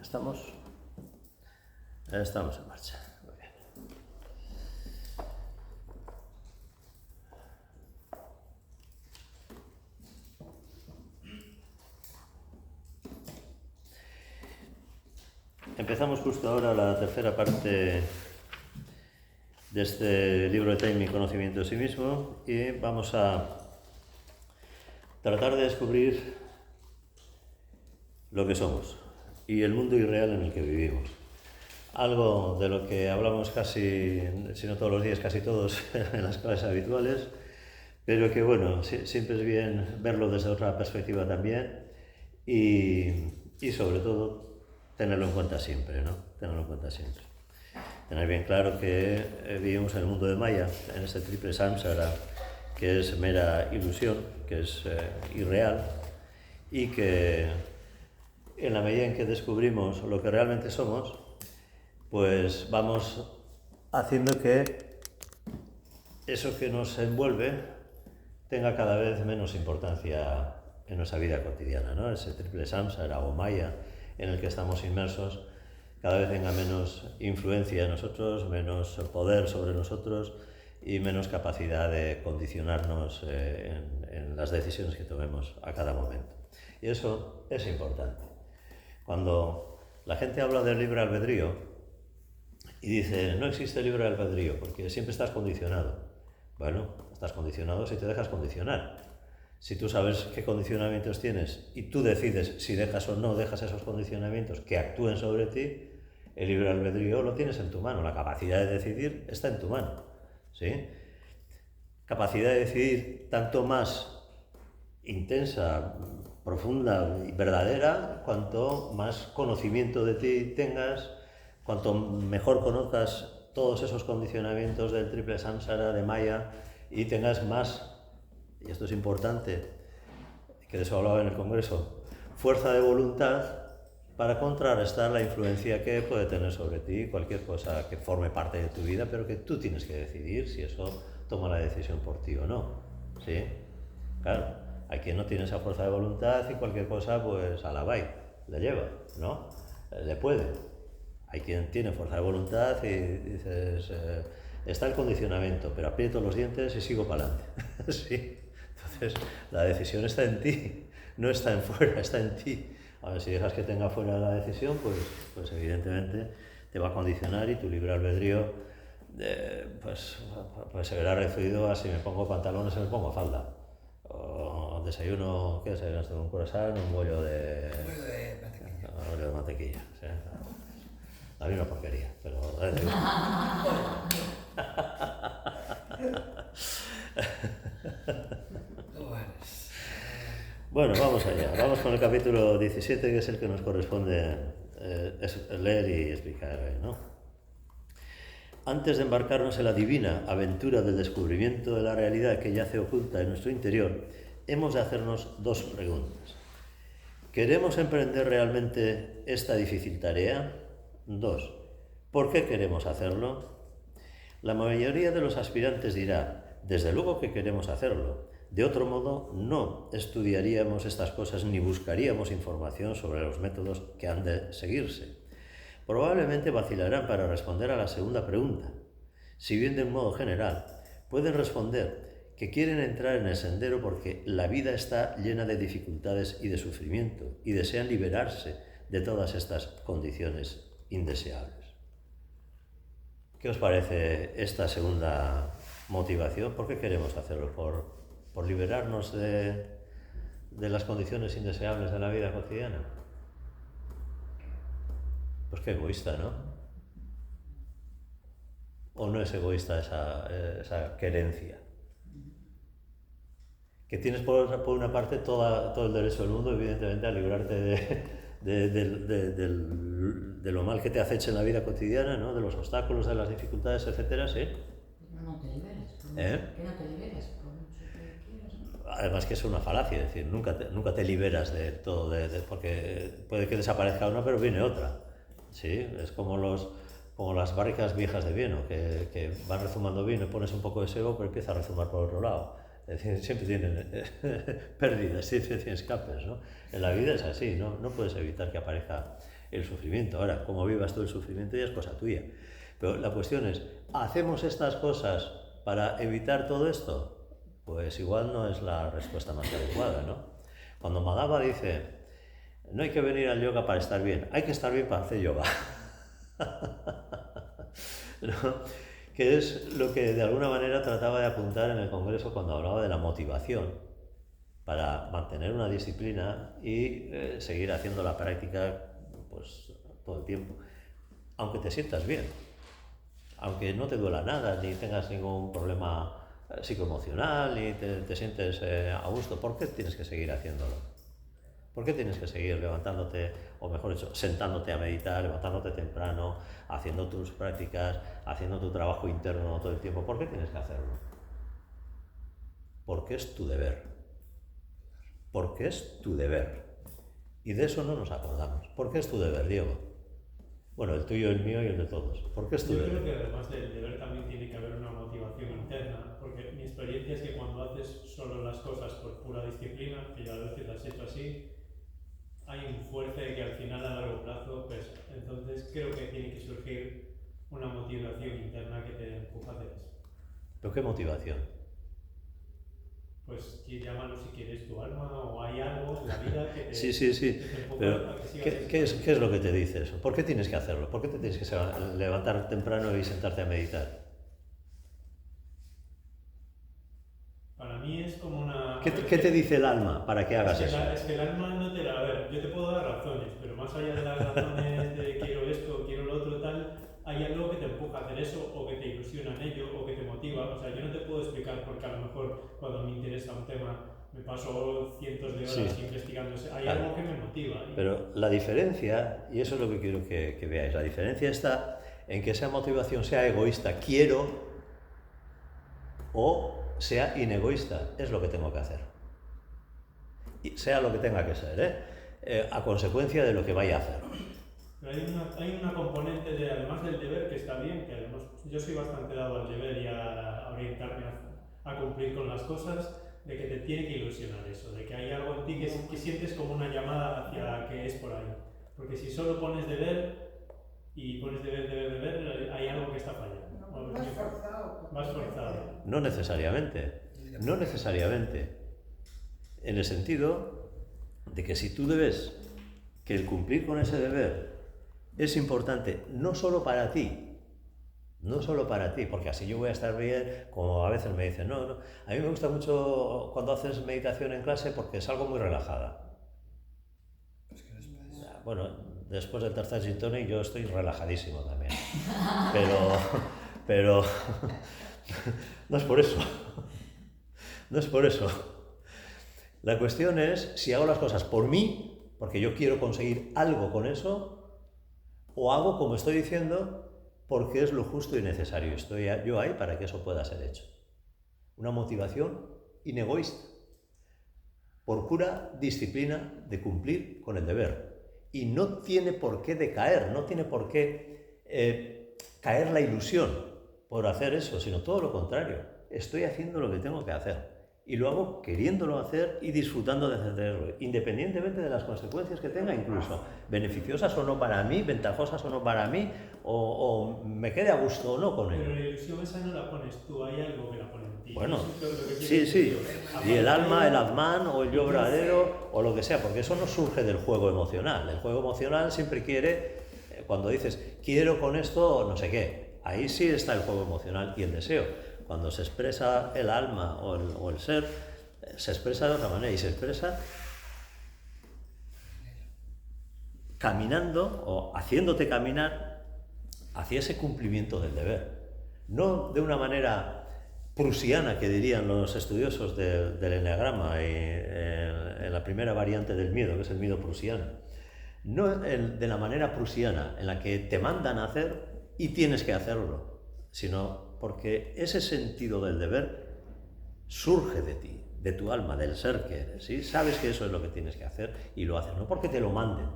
¿Estamos? Estamos en marcha. Muy bien. Empezamos justo ahora la tercera parte de este libro de Time y Conocimiento de sí mismo y vamos a tratar de descubrir lo que somos y el mundo irreal en el que vivimos. Algo de lo que hablamos casi, si no todos los días, casi todos en las clases habituales, pero que bueno, siempre es bien verlo desde otra perspectiva también y sobre todo tenerlo en cuenta siempre, ¿no? Tenerlo en cuenta siempre. Tener bien claro que vivimos en el mundo de Maya, en este triple samsara, que es mera ilusión, que es irreal, y que en la medida en que descubrimos lo que realmente somos, pues vamos haciendo que eso que nos envuelve tenga cada vez menos importancia en nuestra vida cotidiana, ¿no? Ese triple samsara o Maya en el que estamos inmersos cada vez tenga menos influencia en nosotros, menos poder sobre nosotros y menos capacidad de condicionarnos en las decisiones que tomemos a cada momento. Y eso es importante. Cuando la gente habla del libre albedrío y dice, no existe libre albedrío porque siempre estás condicionado. Bueno, estás condicionado si te dejas condicionar. Si tú sabes qué condicionamientos tienes y tú decides si dejas o no dejas esos condicionamientos que actúen sobre ti, el libre albedrío lo tienes en tu mano. La capacidad de decidir está en tu mano, ¿sí? Capacidad de decidir tanto más intensa, profunda y verdadera, cuanto más conocimiento de ti tengas, cuanto mejor conozcas todos esos condicionamientos del triple samsara, de Maya, y tengas más, y esto es importante, que de eso hablaba en el Congreso, fuerza de voluntad para contrarrestar la influencia que puede tener sobre ti cualquier cosa que forme parte de tu vida, pero que tú tienes que decidir si eso toma la decisión por ti o no, ¿sí? Claro, hay quien no tiene esa fuerza de voluntad y cualquier cosa, pues a la vai, le lleva, ¿no? Le puede. Hay quien tiene fuerza de voluntad y dices, está el condicionamiento, pero aprieto los dientes y sigo para adelante. Sí. Entonces, la decisión está en ti, no está en fuera, está en ti. A ver, si dejas que tenga fuera la decisión, pues evidentemente te va a condicionar y tu libre albedrío pues se verá reducido a si me pongo pantalones o me pongo falda. O desayuno, ¿qué desayunas? Un croissant, un bollo de mantequilla. Un bollo de mantequilla, ¿sí? La misma porquería, pero... Bueno, vamos allá. Vamos con el capítulo 17, que es el que nos corresponde leer y explicar hoy, ¿no? Antes de embarcarnos en la divina aventura del descubrimiento de la realidad que yace oculta en nuestro interior, hemos de hacernos dos preguntas. ¿Queremos emprender realmente esta difícil tarea? 2. ¿Por qué queremos hacerlo? La mayoría de los aspirantes dirá, desde luego que queremos hacerlo. De otro modo, no estudiaríamos estas cosas ni buscaríamos información sobre los métodos que han de seguirse. Probablemente vacilarán para responder a la segunda pregunta. Si bien de un modo general, pueden responder que quieren entrar en el sendero porque la vida está llena de dificultades y de sufrimiento y desean liberarse de todas estas condiciones indeseables. ¿Qué os parece esta segunda motivación? ¿Por qué queremos hacerlo? ¿Por liberarnos de las condiciones indeseables de la vida cotidiana? Pues qué egoísta, ¿no? ¿O no es egoísta esa querencia? Que tienes por una parte todo el derecho del mundo, evidentemente, a librarte de lo mal que te acecha en la vida cotidiana, ¿no? De los obstáculos, de las dificultades, etcétera, ¿sí? No te liberes, que no te liberes, por mucho que quieras, ¿no? Además que es una falacia, es decir, nunca te liberas de todo, porque puede que desaparezca una, pero viene otra, ¿sí? Es como las barricas viejas de vino, que van rezumando vino, pones un poco de sebo, pero empieza a rezumar por otro lado. Es decir, siempre tienen pérdidas, siempre tienen escapes, ¿no? En la vida es así, ¿no? No puedes evitar que aparezca el sufrimiento. Ahora, cómo vivas tú el sufrimiento ya es cosa tuya. Pero la cuestión es, ¿hacemos estas cosas para evitar todo esto? Pues igual no es la respuesta más adecuada, ¿no? Cuando Madhava dice, no hay que venir al yoga para estar bien, hay que estar bien para hacer yoga. ¿No? Que es lo que de alguna manera trataba de apuntar en el Congreso cuando hablaba de la motivación para mantener una disciplina y seguir haciendo la práctica pues, todo el tiempo, aunque te sientas bien, aunque no te duela nada, ni tengas ningún problema psicoemocional, ni te sientes a gusto. ¿Por qué tienes que seguir haciéndolo? ¿Por qué tienes que seguir levantándote, o mejor dicho, sentándote a meditar, levantándote temprano, haciendo tus prácticas, haciendo tu trabajo interno todo el tiempo? ¿Por qué tienes que hacerlo? Porque es tu deber. Porque es tu deber. Y de eso no nos acordamos. ¿Por qué es tu deber, Diego? Bueno, el tuyo, el mío y el de todos. ¿Por qué es tu deber? Yo creo que además del deber también tiene que haber una motivación interna, porque mi experiencia es que cuando haces solo las cosas por pura disciplina, que yo a veces las he hecho así, hay un fuerte que al final a largo plazo pesa. Entonces creo que tiene que surgir una motivación interna que te empuja a hacer eso. ¿Pero qué motivación? Pues llámalo si quieres tu alma, o hay algo en la vida que te, Sí. que te empuja Pero, a que sigas ¿qué es lo que te dice eso? ¿Por qué tienes que hacerlo? ¿Por qué te tienes que levantar temprano y sentarte a meditar? Para mí es como una... ¿Qué te dice el alma para que hagas eso? Es que el alma no te la... A ver, yo te puedo dar razones, pero más allá de las razones de quiero esto, quiero lo otro, tal, hay algo que te empuja a hacer eso, o que te ilusiona en ello, o que te motiva. O sea, yo no te puedo explicar porque a lo mejor cuando me interesa un tema me paso cientos de horas investigando. Hay algo que me motiva. Pero la diferencia, y eso es lo que quiero que veáis, la diferencia está en que esa motivación sea egoísta, quiero, o sea inegoísta, es lo que tengo que hacer. Y sea lo que tenga que ser, a consecuencia de lo que vaya a hacer. Pero hay una componente, además del deber, que está bien, que además yo soy bastante dado al deber y a orientarme a cumplir con las cosas, de que te tiene que ilusionar eso, de que hay algo en ti que sientes como una llamada hacia que es por ahí. Porque si solo pones deber y pones deber, hay algo que está fallando. Vas forzado. Vas forzado. No necesariamente, no necesariamente. En el sentido de que si tú debes que el cumplir con ese deber es importante no solo para ti, porque así yo voy a estar bien, como a veces me dicen, no, a mí me gusta mucho cuando haces meditación en clase porque es algo muy relajada. Bueno, después del tercer gin tonic yo estoy relajadísimo también, pero no es por eso, no es por eso. La cuestión es si hago las cosas por mí, porque yo quiero conseguir algo con eso, o hago, como estoy diciendo, porque es lo justo y necesario. Estoy yo ahí para que eso pueda ser hecho. Una motivación inegoísta, por pura disciplina de cumplir con el deber. Y no tiene por qué decaer, no tiene por qué caer la ilusión por hacer eso, sino todo lo contrario. Estoy haciendo lo que tengo que hacer. Y lo hago queriéndolo hacer y disfrutando de hacerlo, independientemente de las consecuencias que tenga, incluso beneficiosas o no para mí, ventajosas o no para mí, o me quede a gusto o no con ello. Pero la ilusión esa no la pones tú, hay algo que la pone en ti. Bueno, sí. Y el alma, el Atman o el yo verdadero o lo que sea, porque eso no surge del juego emocional. El juego emocional siempre quiere, cuando dices quiero con esto no sé qué, ahí sí está el juego emocional y el deseo. Cuando se expresa el alma o el ser, se expresa de otra manera y se expresa caminando o haciéndote caminar hacia ese cumplimiento del deber. No de una manera prusiana, que dirían los estudiosos del eneagrama y en la primera variante del miedo, que es el miedo prusiano. No de la manera prusiana en la que te mandan a hacer y tienes que hacerlo, sino porque ese sentido del deber surge de ti, de tu alma, del ser que eres, ¿sí? Sabes que eso es lo que tienes que hacer y lo haces, no porque te lo manden,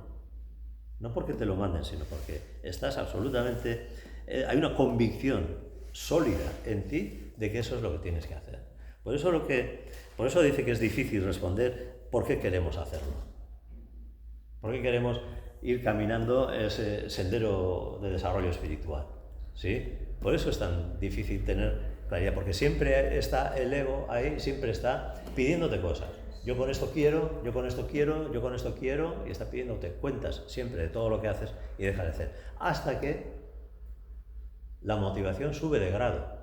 sino porque estás absolutamente, hay una convicción sólida en ti de que eso es lo que tienes que hacer. Por eso dice que es difícil responder por qué queremos hacerlo. ¿Por qué queremos ir caminando ese sendero de desarrollo espiritual, ¿sí? Por eso es tan difícil tener claridad, porque siempre está el ego ahí, siempre está pidiéndote cosas. Yo con esto quiero, yo con esto quiero, yo con esto quiero, y está pidiéndote cuentas siempre de todo lo que haces y dejas de hacer. Hasta que la motivación sube de grado.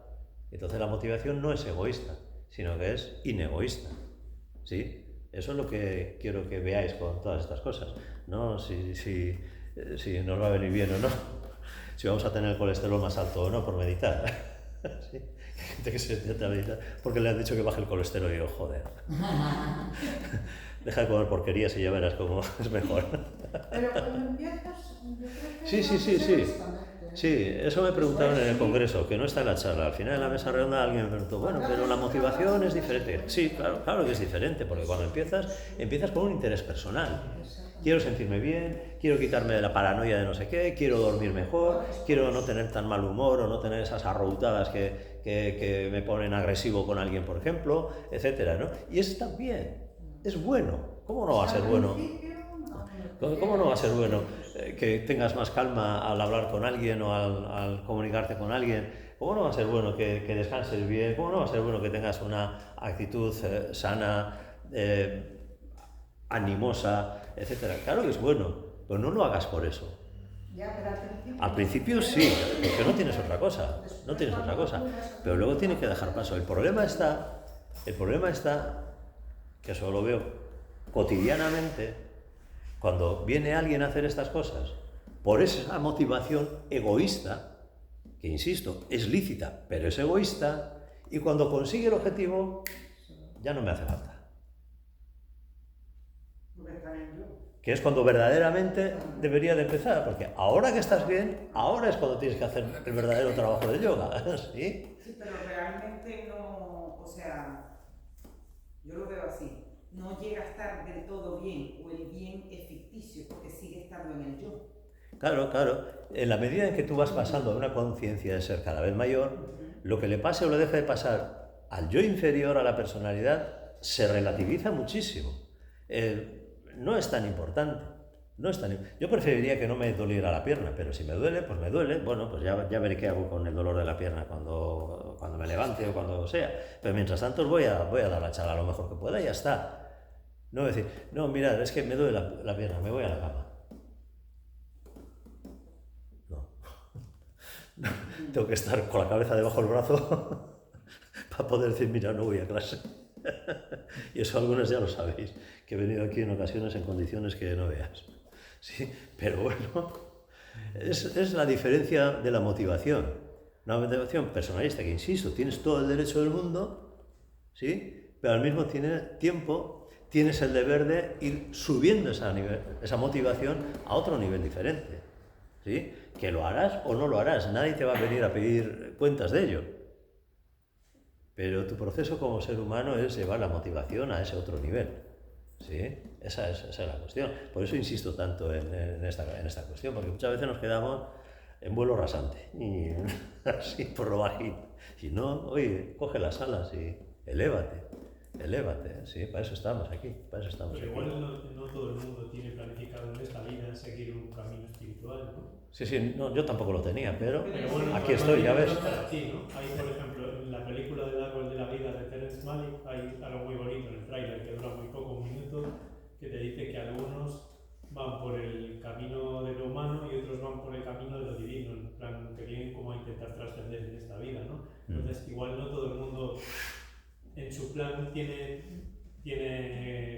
Entonces la motivación no es egoísta, sino que es inegoísta, ¿sí? Eso es lo que quiero que veáis con todas estas cosas, ¿no? Si nos va a venir bien o no, si vamos a tener el colesterol más alto o no por meditar. ¿Sí? Hay gente que se siente a meditar porque le han dicho que baje el colesterol y yo, joder. Deja de comer porquerías y ya verás cómo es mejor. Pero cuando empiezas, yo creo que Sí. Sí, eso me preguntaron en el congreso, que no está en la charla. Al final de la mesa redonda alguien me preguntó, bueno, pero la motivación es diferente. Sí, claro que es diferente, porque cuando empiezas con un interés personal. Quiero sentirme bien, quiero quitarme de la paranoia de no sé qué, quiero dormir mejor, quiero no tener tan mal humor o no tener esas arroutadas que me ponen agresivo con alguien, por ejemplo, etcétera, ¿no? Y eso también es bueno. ¿Cómo no va a ser bueno? ¿Cómo no va a ser bueno que tengas más calma al hablar con alguien o al comunicarte con alguien? ¿Cómo no va a ser bueno que descanses bien? ¿Cómo no va a ser bueno que tengas una actitud sana, animosa, etcétera? Claro que es bueno, pero no lo hagas por eso. Ya, pero al principio sí, porque no tienes otra cosa, pero luego tienes que dejar paso. El problema está, que eso lo veo cotidianamente, cuando viene alguien a hacer estas cosas, por esa motivación egoísta, que insisto, es lícita, pero es egoísta, y cuando consigue el objetivo, ya no me hace falta. Que es cuando verdaderamente debería de empezar, porque ahora que estás bien, ahora es cuando tienes que hacer el verdadero trabajo del yoga, ¿sí? Sí, pero realmente no, o sea, yo lo veo así. No llega a estar del todo bien, o el bien es ficticio, porque sigue estando en el yo. Claro. En la medida en que tú vas pasando de una conciencia de ser cada vez mayor, lo que le pase o le deje de pasar al yo inferior, a la personalidad, se relativiza muchísimo. No es tan importante. Yo preferiría que no me doliera la pierna, pero si me duele, pues me duele. Bueno, pues ya veré qué hago con el dolor de la pierna cuando me levante o cuando sea. Pero mientras tanto voy a dar la charla lo mejor que pueda y ya está. No decir, no, mirad, es que me duele la pierna, me voy a la cama. No. Tengo que estar con la cabeza debajo del brazo para poder decir, mira, no voy a clase. Y eso algunos ya lo sabéis, que he venido aquí en ocasiones en condiciones que no veas. Sí, pero bueno, es la diferencia de la motivación. Una motivación personalista que, insisto, tienes todo el derecho del mundo, ¿sí? Pero al mismo tiempo tienes el deber de ir subiendo esa motivación a otro nivel diferente, ¿sí? Que lo harás o no lo harás, nadie te va a venir a pedir cuentas de ello. Pero tu proceso como ser humano es llevar la motivación a ese otro nivel, ¿sí? Esa es la cuestión. Por eso insisto tanto en esta cuestión, porque muchas veces nos quedamos en vuelo rasante, y así por lo bajín. Si no, oye, coge las alas y elévate, sí, para eso estamos aquí, Pero igual no todo el mundo tiene planificado en esta vida seguir un camino espiritual, ¿no? Sí, no, yo tampoco lo tenía, pero bueno, aquí estoy, ya ves. Aquí, ¿no? Hay, por ejemplo, en la película del árbol de la vida de Terence Malick, hay algo muy bonito en el tráiler que dura muy poco, un minuto, que te dice que algunos van por el camino de lo humano y otros van por el camino de lo divino, en plan que vienen como a intentar trascender en esta vida, ¿no? Entonces, igual no todo el mundo en su plan tiene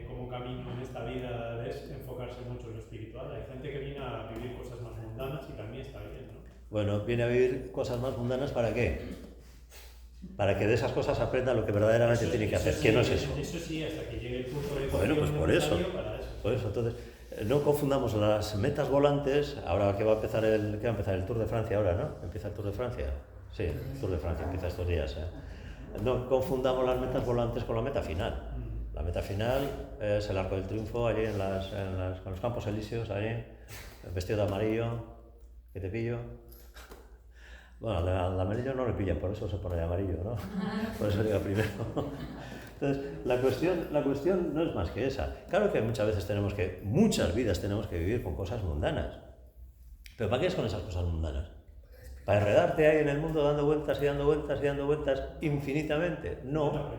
como camino en esta vida es enfocarse mucho en lo espiritual. Hay gente que viene a vivir cosas más mundanas y también está bien, ¿no? Bueno, viene a vivir cosas más mundanas, ¿para qué? Para que de esas cosas aprenda lo que verdaderamente tiene que hacer, que no es eso. Eso sí, hasta que llegue el punto de bueno, pues por eso. Entonces, no confundamos las metas volantes, ahora que va a empezar el Tour de Francia ahora, ¿no? ¿Empieza el Tour de Francia? Sí, el Tour de Francia empieza estos días, No confundamos las metas volantes con la meta final. La meta final es el Arco del Triunfo, allí en los Campos Elíseos, allí, vestido de amarillo, que te pillo. Bueno, al amarillo no le pillan, por eso se pone de amarillo, ¿no? Por eso llega primero. Entonces, la cuestión no es más que esa. Claro que muchas veces muchas vidas tenemos que vivir con cosas mundanas. ¿Pero para qué es con esas cosas mundanas? ¿Para enredarte ahí en el mundo dando vueltas y dando vueltas y dando vueltas infinitamente? No.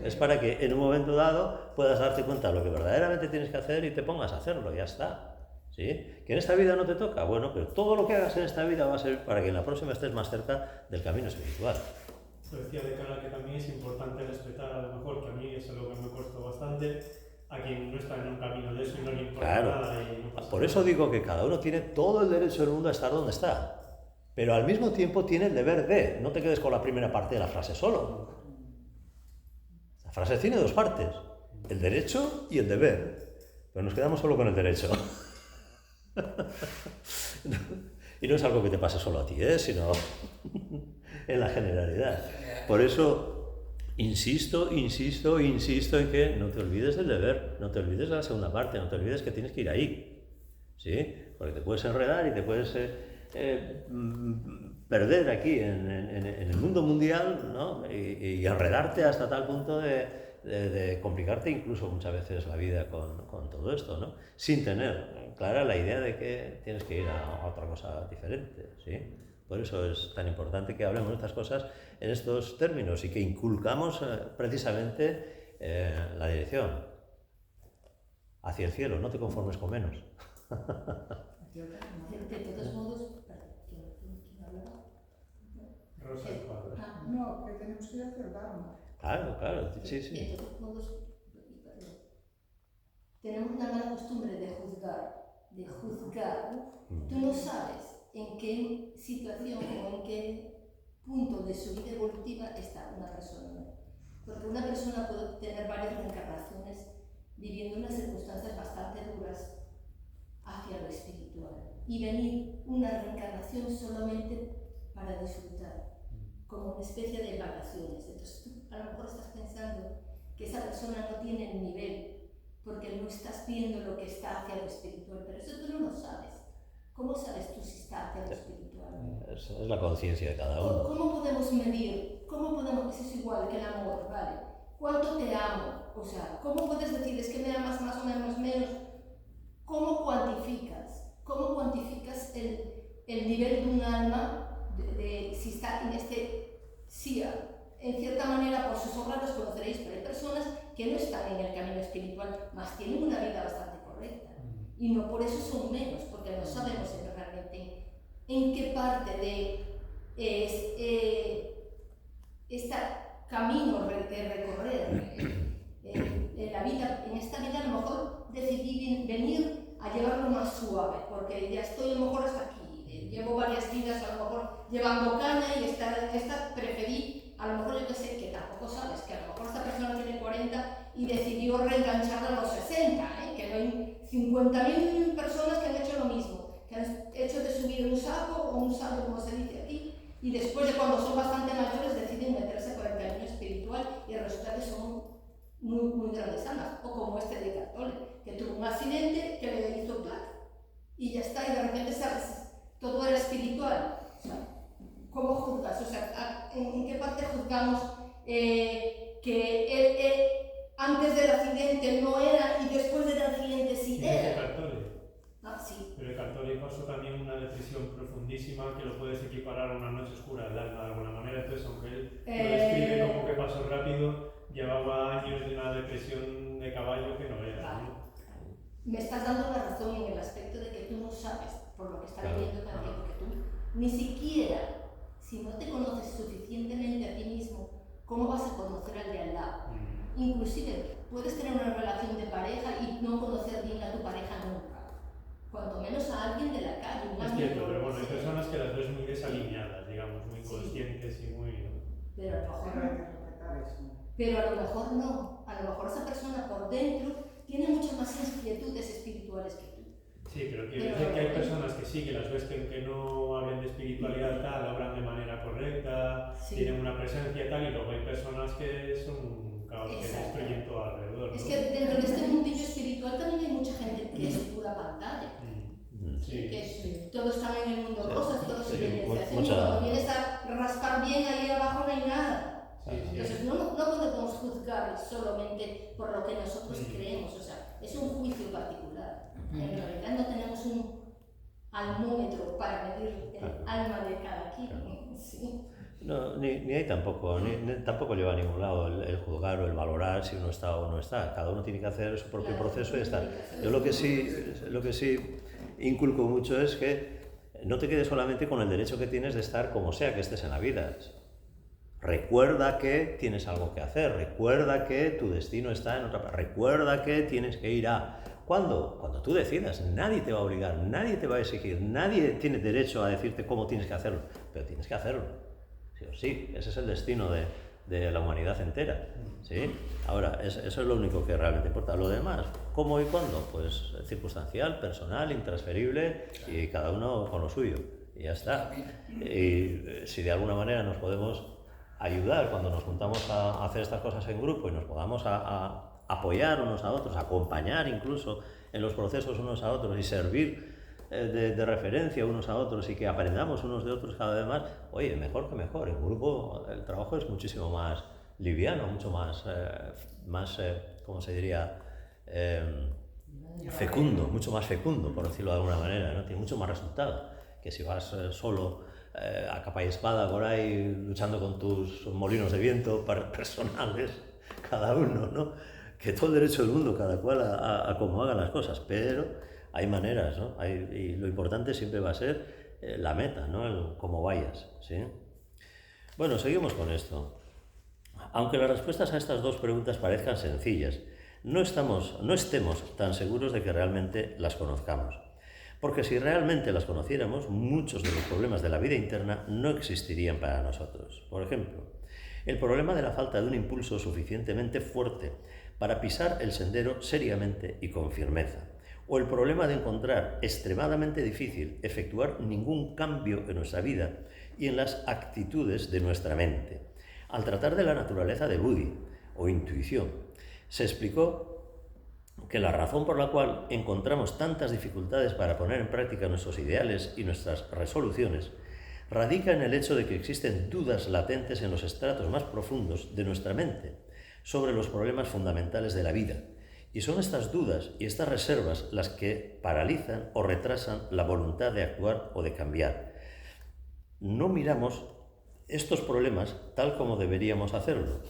Es para que en un momento dado puedas darte cuenta de lo que verdaderamente tienes que hacer y te pongas a hacerlo, ya está. ¿Sí? ¿Que en esta vida no te toca? Bueno, pero todo lo que hagas en esta vida va a ser para que en la próxima estés más cerca del camino espiritual. Decía de cara que también es importante respetar, a lo mejor, que a mí es algo que me costó bastante, a quien no está en un camino de eso y no le importa nada. Y no pasa por eso nada. digo que cada uno tiene todo el derecho del mundo a estar donde está, pero al mismo tiempo tiene el deber de, no te quedes con la primera parte de la frase solo. La frase tiene dos partes, el derecho y el deber, pero nos quedamos solo con el derecho. Y no es algo que te pase solo a ti, sino en la generalidad. Por eso insisto en que no te olvides del deber, no te olvides de la segunda parte, no te olvides que tienes que ir ahí, ¿sí? Porque te puedes enredar y te puedes perder aquí en el mundo mundial, ¿no? Y enredarte hasta tal punto de complicarte incluso muchas veces la vida con todo esto, ¿no? Sin tener clara la idea de que tienes que ir a otra cosa diferente, ¿sí? Por eso es tan importante que hablemos de estas cosas en estos términos y que inculcamos precisamente la dirección hacia el cielo, no te conformes con menos. De todos modos, ¿quién hablaba? Rosa y Cuadro. No, que tenemos que ir hacia el Dharma. Claro, sí. De todos modos, tenemos una mala costumbre de juzgar. Tú no sabes en qué situación o en qué punto de su vida evolutiva está una persona. Porque una persona puede tener varias reencarnaciones viviendo unas circunstancias bastante duras hacia lo espiritual y venir una reencarnación solamente para disfrutar, como una especie de vacaciones. Entonces tú a lo mejor estás pensando que esa persona no tiene el nivel porque no estás viendo lo que está hacia lo espiritual, pero eso tú no lo sabes. ¿Cómo sabes tú si está hacia lo espiritual? Es la conciencia de cada uno. ¿Cómo podemos medir? Eso es igual que el amor, ¿vale? ¿Cuánto te amo? O sea, ¿cómo puedes decir es que me amas más o me amas menos? ¿Cómo cuantificas? ¿Cómo cuantificas el nivel de un alma de si está en este SIA? En cierta manera, por sus obras los conoceréis, pero hay personas que no están en el camino espiritual, más tienen una vida bastante correcta. Y no por eso son menos, porque no sabemos realmente en qué parte de este camino de recorrer la vida, en esta vida a lo mejor decidí venir a llevarlo más suave, porque ya estoy a lo mejor hasta aquí, llevo varias vidas a lo mejor llevando caña y esta preferí, a lo mejor yo que sé, que tampoco sabes, que a lo mejor esta persona tiene 40 y decidió reengancharla a los 60, que no hay 50.000 personas que han hecho lo mismo, que han hecho de subir un saco o un salto, como se dice aquí, y después de cuando son bastante mayores deciden meterse por el camino espiritual y resulta que son muy grandes almas, o como este de Cartole, que tuvo un accidente que le hizo clac y ya está, y de repente sabes, todo era espiritual. O sea, ¿cómo juzgas? O sea, ¿en qué parte juzgamos que él antes del accidente no era y después del accidente sí era? Cartole. Sí. Pero el Cartole pasó también una depresión profundísima que lo puedes equiparar a una noche oscura del alma de alguna manera. Entonces, aunque él lo describe como que pasó rápido, llevaba años de una depresión de caballo que no era. Vale. ¿No? Me estás dando la razón en el aspecto de que tú no sabes por lo que está viviendo cada día, porque tú ni siquiera, si no te conoces suficientemente a ti mismo, ¿cómo vas a conocer al de al lado? Inclusive, puedes tener una relación de pareja y no conocer bien a tu pareja nunca. Cuanto menos a alguien de la calle, un Es amigo. cierto, pero bueno, hay personas que las ves muy desalineadas, digamos, muy conscientes y muy... Pero a lo mejor Pero hay no. que respetar eso. Pero a lo mejor no. A lo mejor esa persona por dentro tiene muchas más inquietudes espirituales que tú. Sí, pero quiero decir que hay personas que sí, que las ves que no hablan de espiritualidad tal, hablan de manera correcta, Sí. tienen una presencia tal, y luego hay personas que son un caos, que Exacto. destruyen todo alrededor, ¿no? Es que dentro de este mundillo espiritual también hay mucha gente que es pura pantalla. Sí. Que todos están en el mundo Sí. rosas, todos Sí, se belleza. mucha- Cuando vienes a raspar bien ahí abajo no hay nada. Entonces no podemos juzgar solamente por lo que nosotros creemos, o sea, es un juicio particular. En realidad no tenemos un almómetro para medir el alma de cada quien. Sí. No, ni hay tampoco, tampoco lleva a ningún lado el juzgar o el valorar si uno está o no está. Cada uno tiene que hacer su propio proceso y está. Yo lo que sí inculco mucho es que no te quedes solamente con el derecho que tienes de estar como sea que estés en la vida. Recuerda que tienes algo que hacer, recuerda que tu destino está en otra parte, recuerda que tienes que ir a... ¿Cuándo? Cuando tú decidas. Nadie te va a obligar, nadie te va a exigir, nadie tiene derecho a decirte cómo tienes que hacerlo, pero tienes que hacerlo. Sí o sí, ese es el destino de la humanidad entera. ¿Sí? Ahora, eso es lo único que realmente importa. Lo demás, ¿cómo y cuándo? Pues circunstancial, personal, intransferible y cada uno con lo suyo. Y ya está. Y si de alguna manera nos podemos ayudar cuando nos juntamos a hacer estas cosas en grupo y nos podamos a apoyar unos a otros, acompañar incluso en los procesos unos a otros y servir de referencia unos a otros y que aprendamos unos de otros cada vez más, oye, mejor que mejor. En grupo el trabajo es muchísimo más liviano, mucho más ¿cómo se diría? Fecundo, mucho más fecundo, por decirlo de alguna manera, ¿no? Tiene mucho más resultado que si vas solo a capa y espada por ahí luchando con tus molinos de viento personales, cada uno, ¿no? Que todo el derecho del mundo, cada cual a cómo hagan las cosas, pero hay maneras, ¿no? Y lo importante siempre va a ser la meta, ¿no? El cómo vayas, ¿sí? Bueno, seguimos con esto. Aunque las respuestas a estas dos preguntas parezcan sencillas, no estemos tan seguros de que realmente las conozcamos. Porque si realmente las conociéramos, muchos de los problemas de la vida interna no existirían para nosotros. Por ejemplo, el problema de la falta de un impulso suficientemente fuerte para pisar el sendero seriamente y con firmeza. O el problema de encontrar extremadamente difícil efectuar ningún cambio en nuestra vida y en las actitudes de nuestra mente. Al tratar de la naturaleza de Buddhi, o intuición, se explicó que la razón por la cual encontramos tantas dificultades para poner en práctica nuestros ideales y nuestras resoluciones radica en el hecho de que existen dudas latentes en los estratos más profundos de nuestra mente sobre los problemas fundamentales de la vida. Y son estas dudas y estas reservas las que paralizan o retrasan la voluntad de actuar o de cambiar. No miramos estos problemas tal como deberíamos hacerlo.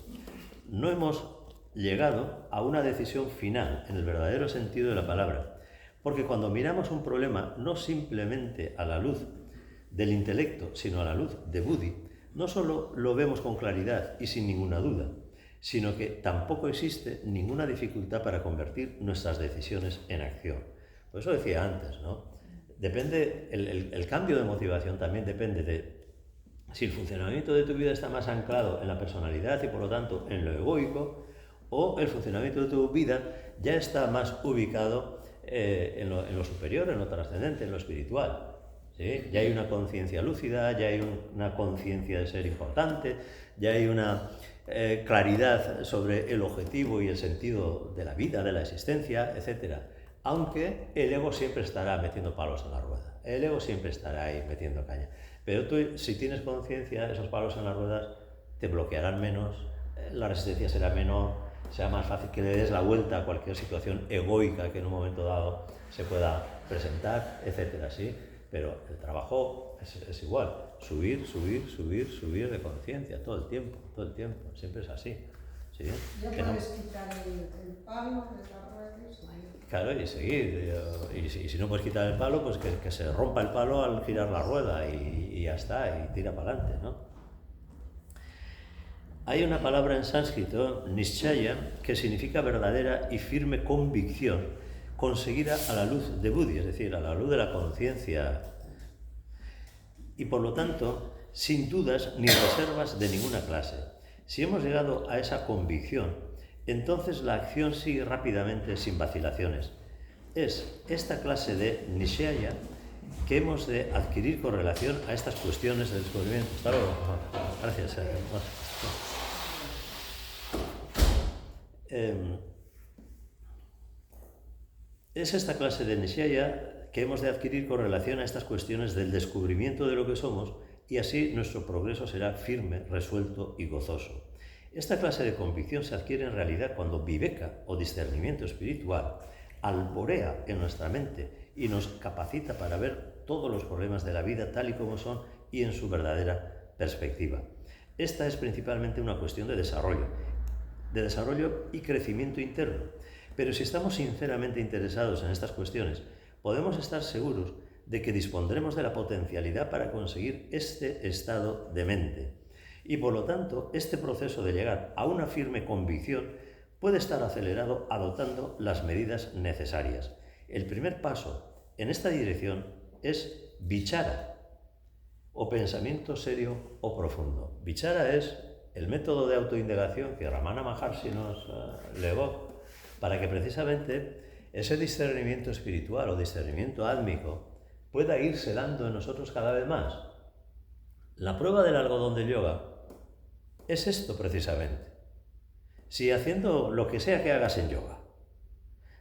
No hemos llegado a una decisión final en el verdadero sentido de la palabra, porque cuando miramos un problema no simplemente a la luz del intelecto, sino a la luz de Buddhi, no solo lo vemos con claridad y sin ninguna duda, sino que tampoco existe ninguna dificultad para convertir nuestras decisiones en acción. Por eso decía antes, ¿no? Depende, el cambio de motivación también depende de si el funcionamiento de tu vida está más anclado en la personalidad y por lo tanto en lo egoico, o el funcionamiento de tu vida ya está más ubicado en lo superior, en lo trascendente, en lo espiritual. ¿Sí? Ya hay una conciencia lúcida, ya hay una conciencia de ser importante, ya hay una claridad sobre el objetivo y el sentido de la vida, de la existencia, etc. Aunque el ego siempre estará metiendo palos en la rueda, el ego siempre estará ahí metiendo caña. Pero tú, si tienes conciencia, esos palos en las ruedas te bloquearán menos, la resistencia será menor, será más fácil que le des la vuelta a cualquier situación egoica que en un momento dado se pueda presentar, etc. ¿Sí? Pero el trabajo es igual, subir de conciencia todo el tiempo, siempre es así. ¿Sí? Ya puedes quitar el palo de la rueda. Claro, y seguir. Y si no puedes quitar el palo, pues que se rompa el palo al girar la rueda y ya está, y tira para adelante, ¿no? Hay una palabra en sánscrito, nishchaya, que significa verdadera y firme convicción, conseguida a la luz de Buddhi, es decir, a la luz de la conciencia, y por lo tanto, sin dudas ni reservas de ninguna clase. Si hemos llegado a esa convicción, entonces la acción sigue rápidamente sin vacilaciones. Es esta clase de nishchaya que hemos de adquirir con relación a estas cuestiones de descubrimiento. Hasta luego. Gracias. Es esta clase de nishchaya que hemos de adquirir con relación a estas cuestiones del descubrimiento de lo que somos, y así nuestro progreso será firme, resuelto y gozoso. Esta clase de convicción se adquiere en realidad cuando viveka o discernimiento espiritual alborea en nuestra mente y nos capacita para ver todos los problemas de la vida tal y como son y en su verdadera perspectiva. Esta es principalmente una cuestión de desarrollo y crecimiento interno. Pero si estamos sinceramente interesados en estas cuestiones, podemos estar seguros de que dispondremos de la potencialidad para conseguir este estado de mente. Y por lo tanto, este proceso de llegar a una firme convicción puede estar acelerado adoptando las medidas necesarias. El primer paso en esta dirección es vichara, o pensamiento serio o profundo. Vichara es el método de autoindagación que Ramana Maharshi nos legó para que precisamente ese discernimiento espiritual o discernimiento álmico pueda irse dando en nosotros cada vez más. La prueba del algodón del yoga es esto precisamente. Si haciendo lo que sea que hagas en yoga,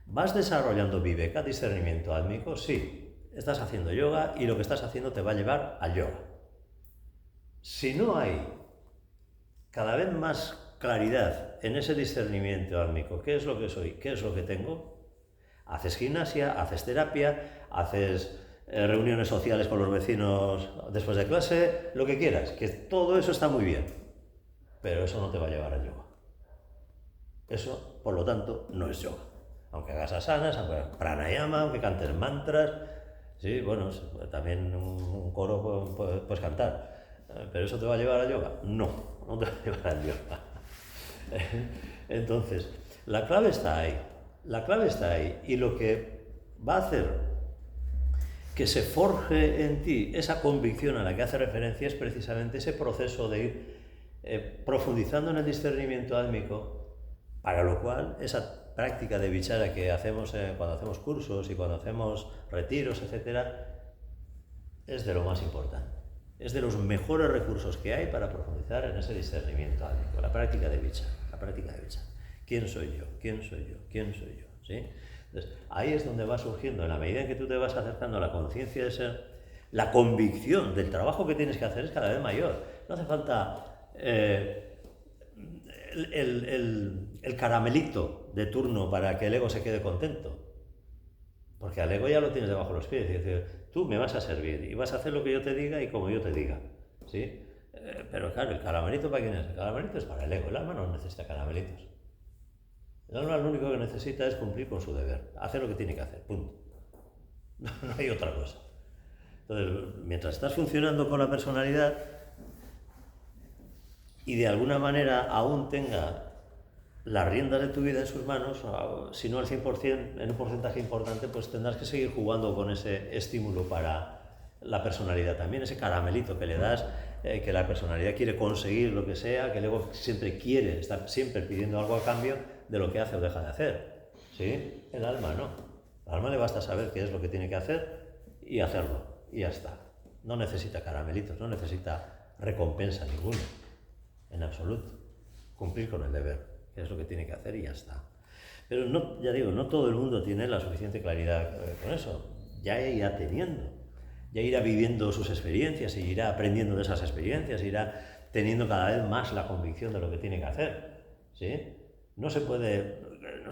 vas desarrollando viveka, discernimiento álmico, sí, estás haciendo yoga y lo que estás haciendo te va a llevar al yoga. Si no hay cada vez más claridad en ese discernimiento álmico, ¿qué es lo que soy? ¿Qué es lo que tengo? Haces gimnasia, haces terapia, haces reuniones sociales con los vecinos después de clase, lo que quieras, que todo eso está muy bien, pero eso no te va a llevar al yoga. Eso, por lo tanto, no es yoga. Aunque hagas asanas, aunque hagas pranayama, aunque cantes mantras, sí, bueno, también un coro puedes cantar, pero ¿eso te va a llevar al yoga? No te va a llevar al yoga. Entonces, la clave está ahí, y lo que va a hacer que se forje en ti esa convicción a la que hace referencia es precisamente ese proceso de ir profundizando en el discernimiento álmico, para lo cual esa práctica de vichara que hacemos cuando hacemos cursos y cuando hacemos retiros, etc., es de lo más importante. Es de los mejores recursos que hay para profundizar en ese discernimiento álmico, la práctica de vichara. ¿Quién soy yo? ¿Quién soy yo? ¿Quién soy yo? ¿Sí? Entonces, ahí es donde va surgiendo, en la medida en que tú te vas acercando a la conciencia de ser, la convicción del trabajo que tienes que hacer es cada vez mayor. No hace falta el caramelito de turno para que el ego se quede contento, porque al ego ya lo tienes debajo de los pies. Es decir, tú me vas a servir y vas a hacer lo que yo te diga y como yo te diga, ¿sí? Pero claro, ¿el caramelito para quién es? El caramelito es para el ego. El alma no necesita caramelitos. El alma lo único que necesita es cumplir con su deber, hacer lo que tiene que hacer, punto. No hay otra cosa. Entonces, mientras estás funcionando con la personalidad y de alguna manera aún tenga las riendas de tu vida en sus manos, si no al 100%, en un porcentaje importante, pues tendrás que seguir jugando con ese estímulo para la personalidad también, ese caramelito que le das, que la personalidad quiere conseguir lo que sea, que el ego siempre quiere, está siempre pidiendo algo a cambio de lo que hace o deja de hacer. ¿Sí? El alma no. Al alma le basta saber qué es lo que tiene que hacer y hacerlo, y ya está. No necesita caramelitos, no necesita recompensa ninguna, en absoluto. Cumplir con el deber, que es lo que tiene que hacer y ya está. Pero no, ya digo, no todo el mundo tiene la suficiente claridad con eso. Ya irá teniendo, ya irá viviendo sus experiencias y irá aprendiendo de esas experiencias, irá teniendo cada vez más la convicción de lo que tiene que hacer. ¿Sí? No se puede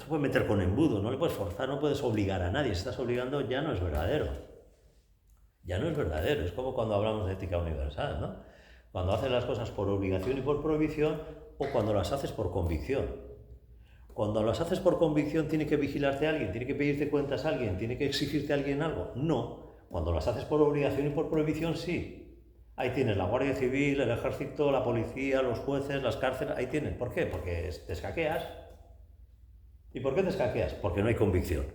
meter con embudo, no le puedes forzar, no puedes obligar a nadie. Si estás obligando ya no es verdadero. Ya no es verdadero. Es como cuando hablamos de ética universal, ¿no? Cuando haces las cosas por obligación y por prohibición, o cuando las haces por convicción. Cuando las haces por convicción, ¿tiene que vigilarte alguien? ¿Tiene que pedirte cuentas a alguien? ¿Tiene que exigirte a alguien algo? No. Cuando las haces por obligación y por prohibición, sí. Ahí tienes la Guardia Civil, el Ejército, la Policía, los jueces, las cárceles, ahí tienes. ¿Por qué? Porque te escaqueas. ¿Y por qué te escaqueas? Porque no hay convicción.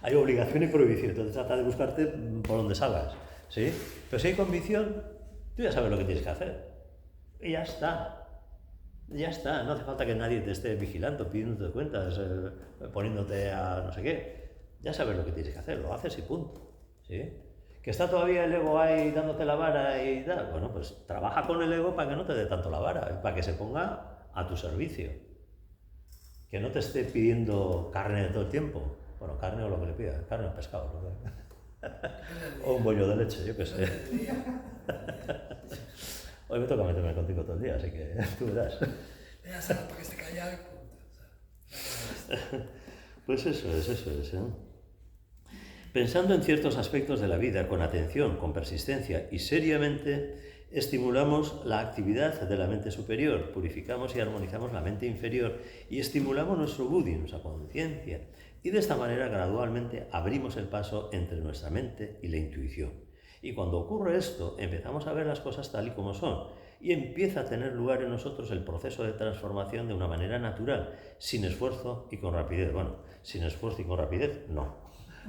Hay obligación y prohibición, entonces trata de buscarte por donde salgas, ¿sí? Pero si hay convicción, tú ya sabes lo que tienes que hacer. Y ya está. Ya está. No hace falta que nadie te esté vigilando, pidiéndote cuentas, poniéndote a no sé qué. Ya sabes lo que tienes que hacer, lo haces y punto, ¿sí? ¿Que está todavía el ego ahí dándote la vara y tal? Bueno, pues trabaja con el ego para que no te dé tanto la vara, para que se ponga a tu servicio. Que no te esté pidiendo carne de todo el tiempo. Bueno, carne o lo que le pida, carne o pescado. ¿No? O un bollo de leche, yo qué sé. Hoy me toca meterme contigo todo el día, así que tú verás. Venga, Sara, para que esté callado. Pues eso es, ¿eh? Pensando en ciertos aspectos de la vida con atención, con persistencia y seriamente, estimulamos la actividad de la mente superior, purificamos y armonizamos la mente inferior y estimulamos nuestro buddhi, nuestra conciencia, y de esta manera gradualmente abrimos el paso entre nuestra mente y la intuición. Y cuando ocurre esto, empezamos a ver las cosas tal y como son, y empieza a tener lugar en nosotros el proceso de transformación de una manera natural, sin esfuerzo y con rapidez. Bueno, sin esfuerzo y con rapidez, no,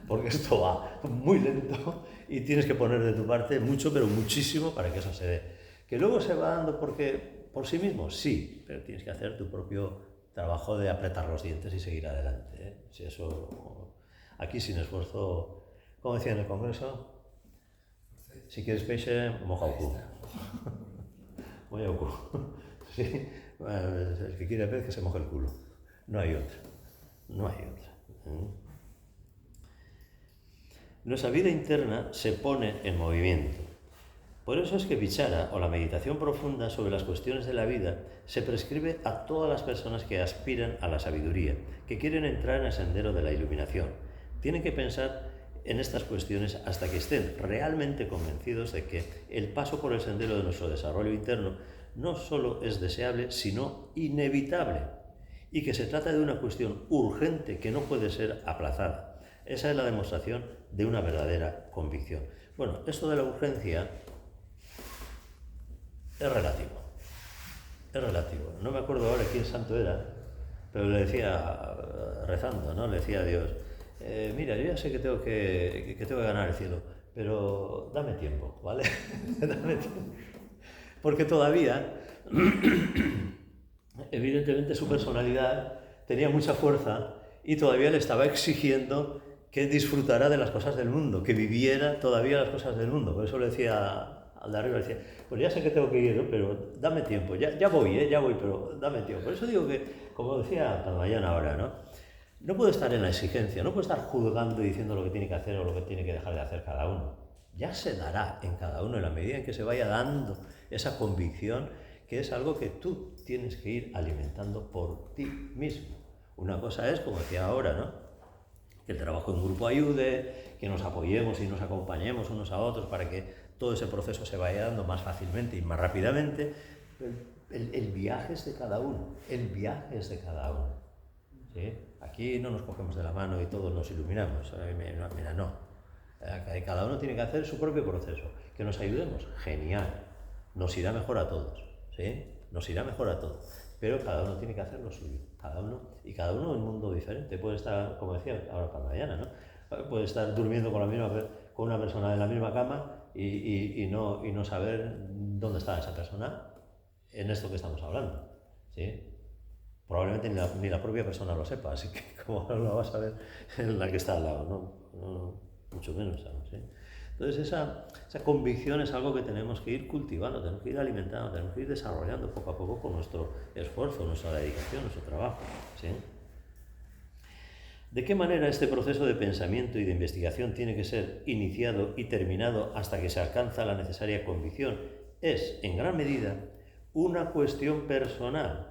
porque esto va muy lento y tienes que poner de tu parte mucho, pero muchísimo para que eso se dé. Que luego se va dando porque por sí mismo, sí, pero tienes que hacer tu propio trabajo de apretar los dientes y seguir adelante, ¿eh? Si eso, aquí sin esfuerzo, como decía en el Congreso, si quieres peixe, moja o cu. Moja o cu. Sí, el que quiere pez que se moje el culo. No hay otra. No hay otra. Nuestra vida interna se pone en movimiento. Por eso es que Vichara, o la meditación profunda sobre las cuestiones de la vida, se prescribe a todas las personas que aspiran a la sabiduría, que quieren entrar en el sendero de la iluminación. Tienen que pensar en estas cuestiones hasta que estén realmente convencidos de que el paso por el sendero de nuestro desarrollo interno no solo es deseable, sino inevitable, y que se trata de una cuestión urgente que no puede ser aplazada. Esa es la demostración de una verdadera convicción. Bueno, esto de la urgencia es relativo. Es relativo. No me acuerdo ahora quién santo era, pero le decía, rezando, ¿no? Le decía a Dios, mira, yo ya sé que tengo que ganar el cielo, pero dame tiempo, ¿vale? Dame tiempo. Porque todavía, evidentemente su personalidad tenía mucha fuerza y todavía le estaba exigiendo que disfrutara de las cosas del mundo, que viviera todavía las cosas del mundo. Por eso le decía al de arriba, le decía, pues ya sé que tengo que ir, ¿no? Pero dame tiempo, ya voy, pero dame tiempo. Por eso digo que, como decía Padmayana ahora, no puedo estar en la exigencia, no puedo estar juzgando y diciendo lo que tiene que hacer o lo que tiene que dejar de hacer cada uno. Ya se dará en cada uno en la medida en que se vaya dando esa convicción, que es algo que tú tienes que ir alimentando por ti mismo. Una cosa es, como decía ahora, ¿no? Que el trabajo en grupo ayude, que nos apoyemos y nos acompañemos unos a otros para que todo ese proceso se vaya dando más fácilmente y más rápidamente. El viaje es de cada uno, el viaje es de cada uno. ¿Sí? Aquí no nos cogemos de la mano y todos nos iluminamos. Mira, no. Cada uno tiene que hacer su propio proceso. Que nos ayudemos, genial. Nos irá mejor a todos. ¿Sí? Nos irá mejor a todos. Pero cada uno tiene que hacer lo suyo. Cada uno en un mundo diferente. Puede estar, como decía ahora para mañana, ¿no? Puede estar durmiendo con una persona en la misma cama y no saber dónde está esa persona en esto que estamos hablando. ¿Sí? Probablemente ni la propia persona lo sepa, así que como lo vas a ver en la que está al lado, no mucho menos, ¿sí? Entonces esa convicción es algo que tenemos que ir cultivando, tenemos que ir alimentando, tenemos que ir desarrollando poco a poco con nuestro esfuerzo, nuestra dedicación, nuestro trabajo, ¿sí? ¿De qué manera este proceso de pensamiento y de investigación tiene que ser iniciado y terminado hasta que se alcanza la necesaria convicción? Es, en gran medida, una cuestión personal.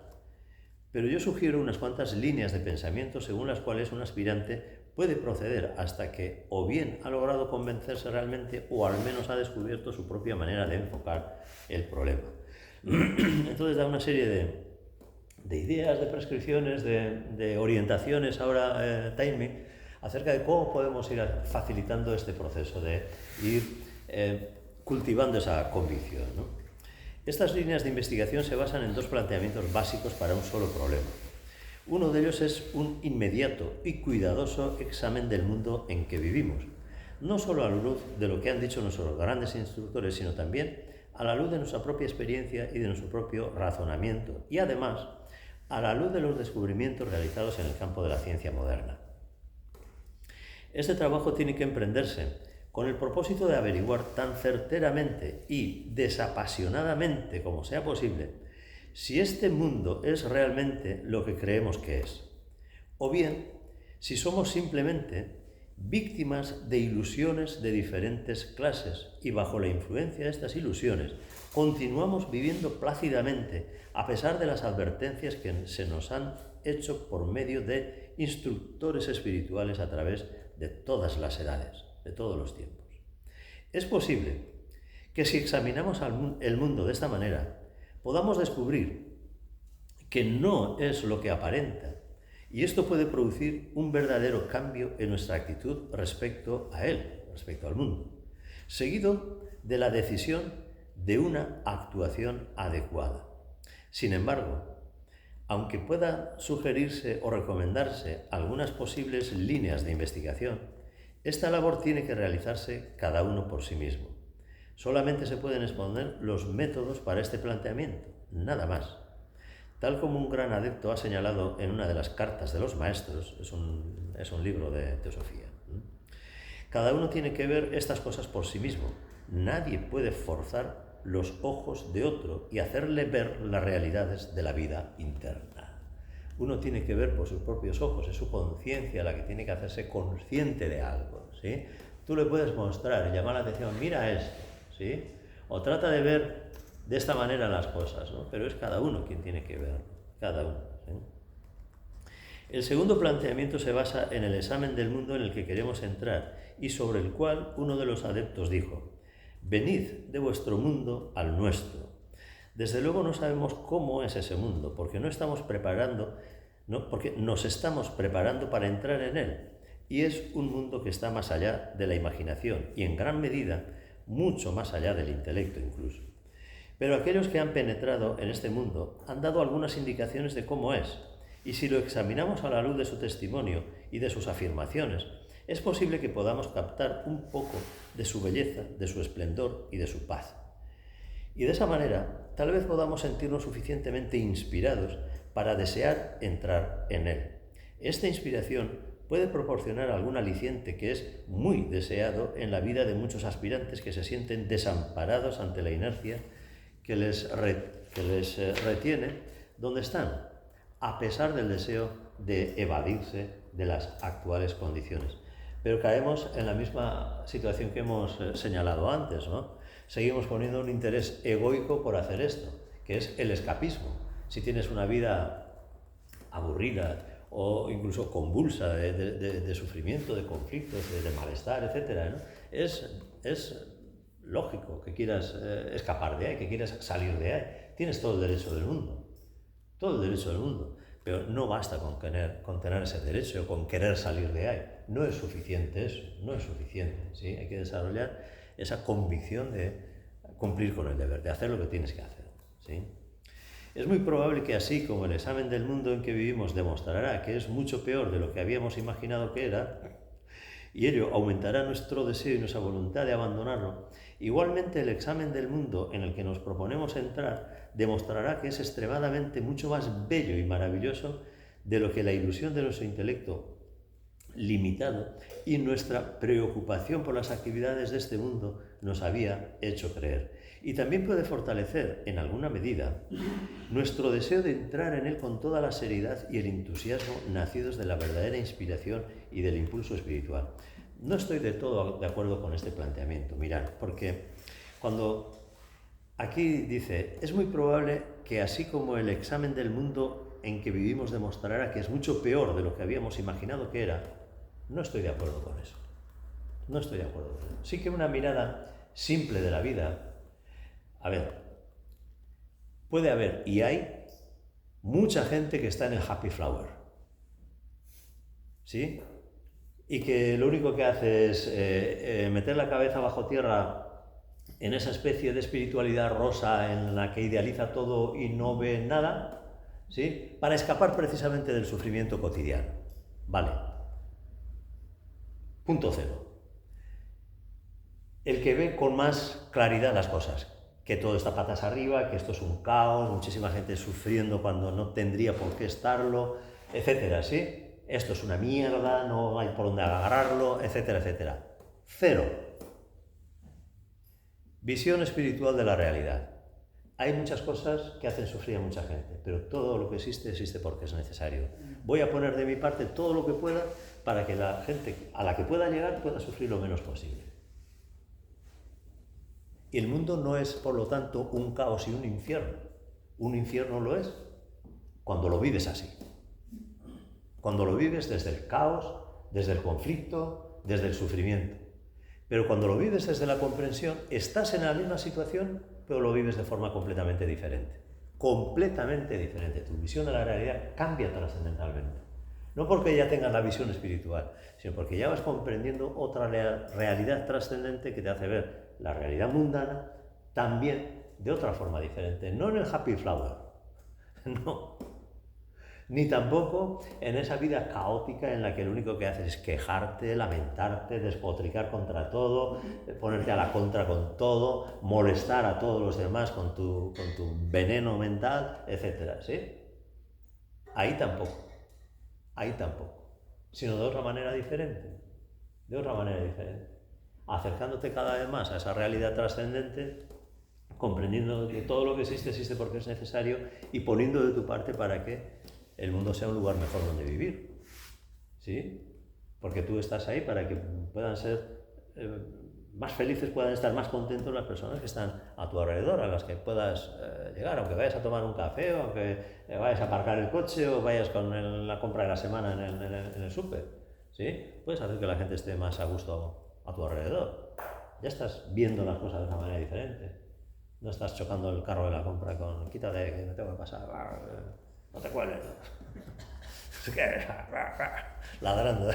Pero yo sugiero unas cuantas líneas de pensamiento según las cuales un aspirante puede proceder hasta que o bien ha logrado convencerse realmente o al menos ha descubierto su propia manera de enfocar el problema. Entonces da una serie de ideas, de prescripciones, de orientaciones ahora, timing, acerca de cómo podemos ir facilitando este proceso de ir cultivando esa convicción, ¿no? Estas líneas de investigación se basan en dos planteamientos básicos para un solo problema. Uno de ellos es un inmediato y cuidadoso examen del mundo en que vivimos, no solo a la luz de lo que han dicho nuestros grandes instructores, sino también a la luz de nuestra propia experiencia y de nuestro propio razonamiento, y además a la luz de los descubrimientos realizados en el campo de la ciencia moderna. Este trabajo tiene que emprenderse con el propósito de averiguar tan certeramente y desapasionadamente como sea posible si este mundo es realmente lo que creemos que es, o bien si somos simplemente víctimas de ilusiones de diferentes clases, y bajo la influencia de estas ilusiones continuamos viviendo plácidamente a pesar de las advertencias que se nos han hecho por medio de instructores espirituales a través de todas las edades, de todos los tiempos. Es posible que si examinamos el mundo de esta manera, podamos descubrir que no es lo que aparenta, y esto puede producir un verdadero cambio en nuestra actitud respecto a él, respecto al mundo, seguido de la decisión de una actuación adecuada. Sin embargo, aunque pueda sugerirse o recomendarse algunas posibles líneas de investigación, esta labor tiene que realizarse cada uno por sí mismo. Solamente se pueden exponer los métodos para este planteamiento, nada más. Tal como un gran adepto ha señalado en una de las cartas de los maestros, es un libro de teosofía. Cada uno tiene que ver estas cosas por sí mismo. Nadie puede forzar los ojos de otro y hacerle ver las realidades de la vida interna. Uno tiene que ver por sus propios ojos, es su conciencia la que tiene que hacerse consciente de algo, ¿sí? Tú le puedes mostrar y llamar la atención, mira esto, ¿sí? O trata de ver de esta manera las cosas, ¿no? Pero es cada uno quien tiene que ver, cada uno, ¿sí? El segundo planteamiento se basa en el examen del mundo en el que queremos entrar y sobre el cual uno de los adeptos dijo: venid de vuestro mundo al nuestro. Desde luego no sabemos cómo es ese mundo, porque nos estamos preparando para entrar en él, y es un mundo que está más allá de la imaginación y en gran medida mucho más allá del intelecto incluso. Pero aquellos que han penetrado en este mundo han dado algunas indicaciones de cómo es, y si lo examinamos a la luz de su testimonio y de sus afirmaciones, es posible que podamos captar un poco de su belleza, de su esplendor y de su paz. Y de esa manera, tal vez podamos sentirnos suficientemente inspirados para desear entrar en él. Esta inspiración puede proporcionar algún aliciente que es muy deseado en la vida de muchos aspirantes que se sienten desamparados ante la inercia que les retiene donde están, a pesar del deseo de evadirse de las actuales condiciones. Pero caemos en la misma situación que hemos señalado antes, ¿no? Seguimos poniendo un interés egoico por hacer esto, que es el escapismo. Si tienes una vida aburrida o incluso convulsa de sufrimiento, de conflictos, de malestar, etc., ¿no? Es lógico que quieras escapar de ahí, que quieras salir de ahí. Tienes todo el derecho del mundo, todo el derecho del mundo. Pero no basta con tener ese derecho o con querer salir de ahí. No es suficiente eso, no es suficiente, ¿sí? Hay que desarrollar esa convicción de cumplir con el deber, de hacer lo que tienes que hacer, ¿sí? Es muy probable que así como el examen del mundo en que vivimos demostrará que es mucho peor de lo que habíamos imaginado que era, y ello aumentará nuestro deseo y nuestra voluntad de abandonarlo, igualmente el examen del mundo en el que nos proponemos entrar demostrará que es extremadamente mucho más bello y maravilloso de lo que la ilusión de nuestro intelecto limitado y nuestra preocupación por las actividades de este mundo nos había hecho creer. Y también puede fortalecer, en alguna medida, nuestro deseo de entrar en él con toda la seriedad y el entusiasmo nacidos de la verdadera inspiración y del impulso espiritual. No estoy de todo de acuerdo con este planteamiento, mirad, porque cuando aquí dice, es muy probable que así como el examen del mundo en que vivimos demostrará que es mucho peor de lo que habíamos imaginado que era, no estoy de acuerdo con eso. No estoy de acuerdo con eso. Sí que una mirada simple de la vida, a ver, puede haber y hay mucha gente que está en el happy flower, ¿sí? Y que lo único que hace es meter la cabeza bajo tierra en esa especie de espiritualidad rosa en la que idealiza todo y no ve nada, ¿sí? Para escapar precisamente del sufrimiento cotidiano. Vale. Punto cero. El que ve con más claridad las cosas, que todo está patas arriba, que esto es un caos, muchísima gente sufriendo cuando no tendría por qué estarlo, etcétera, ¿sí? Esto es una mierda, no hay por dónde agarrarlo, etcétera, etcétera. Cero. Visión espiritual de la realidad. Hay muchas cosas que hacen sufrir a mucha gente, pero todo lo que existe, existe porque es necesario. Voy a poner de mi parte todo lo que pueda para que la gente a la que pueda llegar pueda sufrir lo menos posible. Y el mundo no es, por lo tanto, un caos y un infierno. Un infierno lo es cuando lo vives así. Cuando lo vives desde el caos, desde el conflicto, desde el sufrimiento. Pero cuando lo vives desde la comprensión, estás en la misma situación, pero lo vives de forma completamente diferente. Completamente diferente. Tu visión de la realidad cambia trascendentalmente. No porque ya tengas la visión espiritual, sino porque ya vas comprendiendo otra realidad trascendente que te hace ver la realidad mundana también de otra forma diferente. No en el happy flower, no. Ni tampoco en esa vida caótica en la que lo único que haces es quejarte, lamentarte, despotricar contra todo, ponerte a la contra con todo, molestar a todos los demás con tu veneno mental, etc. ¿Sí? Ahí tampoco, sino de otra manera diferente, acercándote cada vez más a esa realidad trascendente, comprendiendo que todo lo que existe porque es necesario y poniendo de tu parte para que el mundo sea un lugar mejor donde vivir, ¿sí? Porque tú estás ahí para que puedan ser más felices, puedan estar más contentos las personas que están a tu alrededor, a las que puedas llegar, aunque vayas a tomar un café, o aunque vayas a aparcar el coche, o vayas con la compra de la semana en el súper, ¿sí? Puedes hacer que la gente esté más a gusto a tu alrededor. Ya estás viendo las cosas de una manera diferente. No estás chocando el carro de la compra con quítate que me tengo que pasar. No te cueles. Ladrando.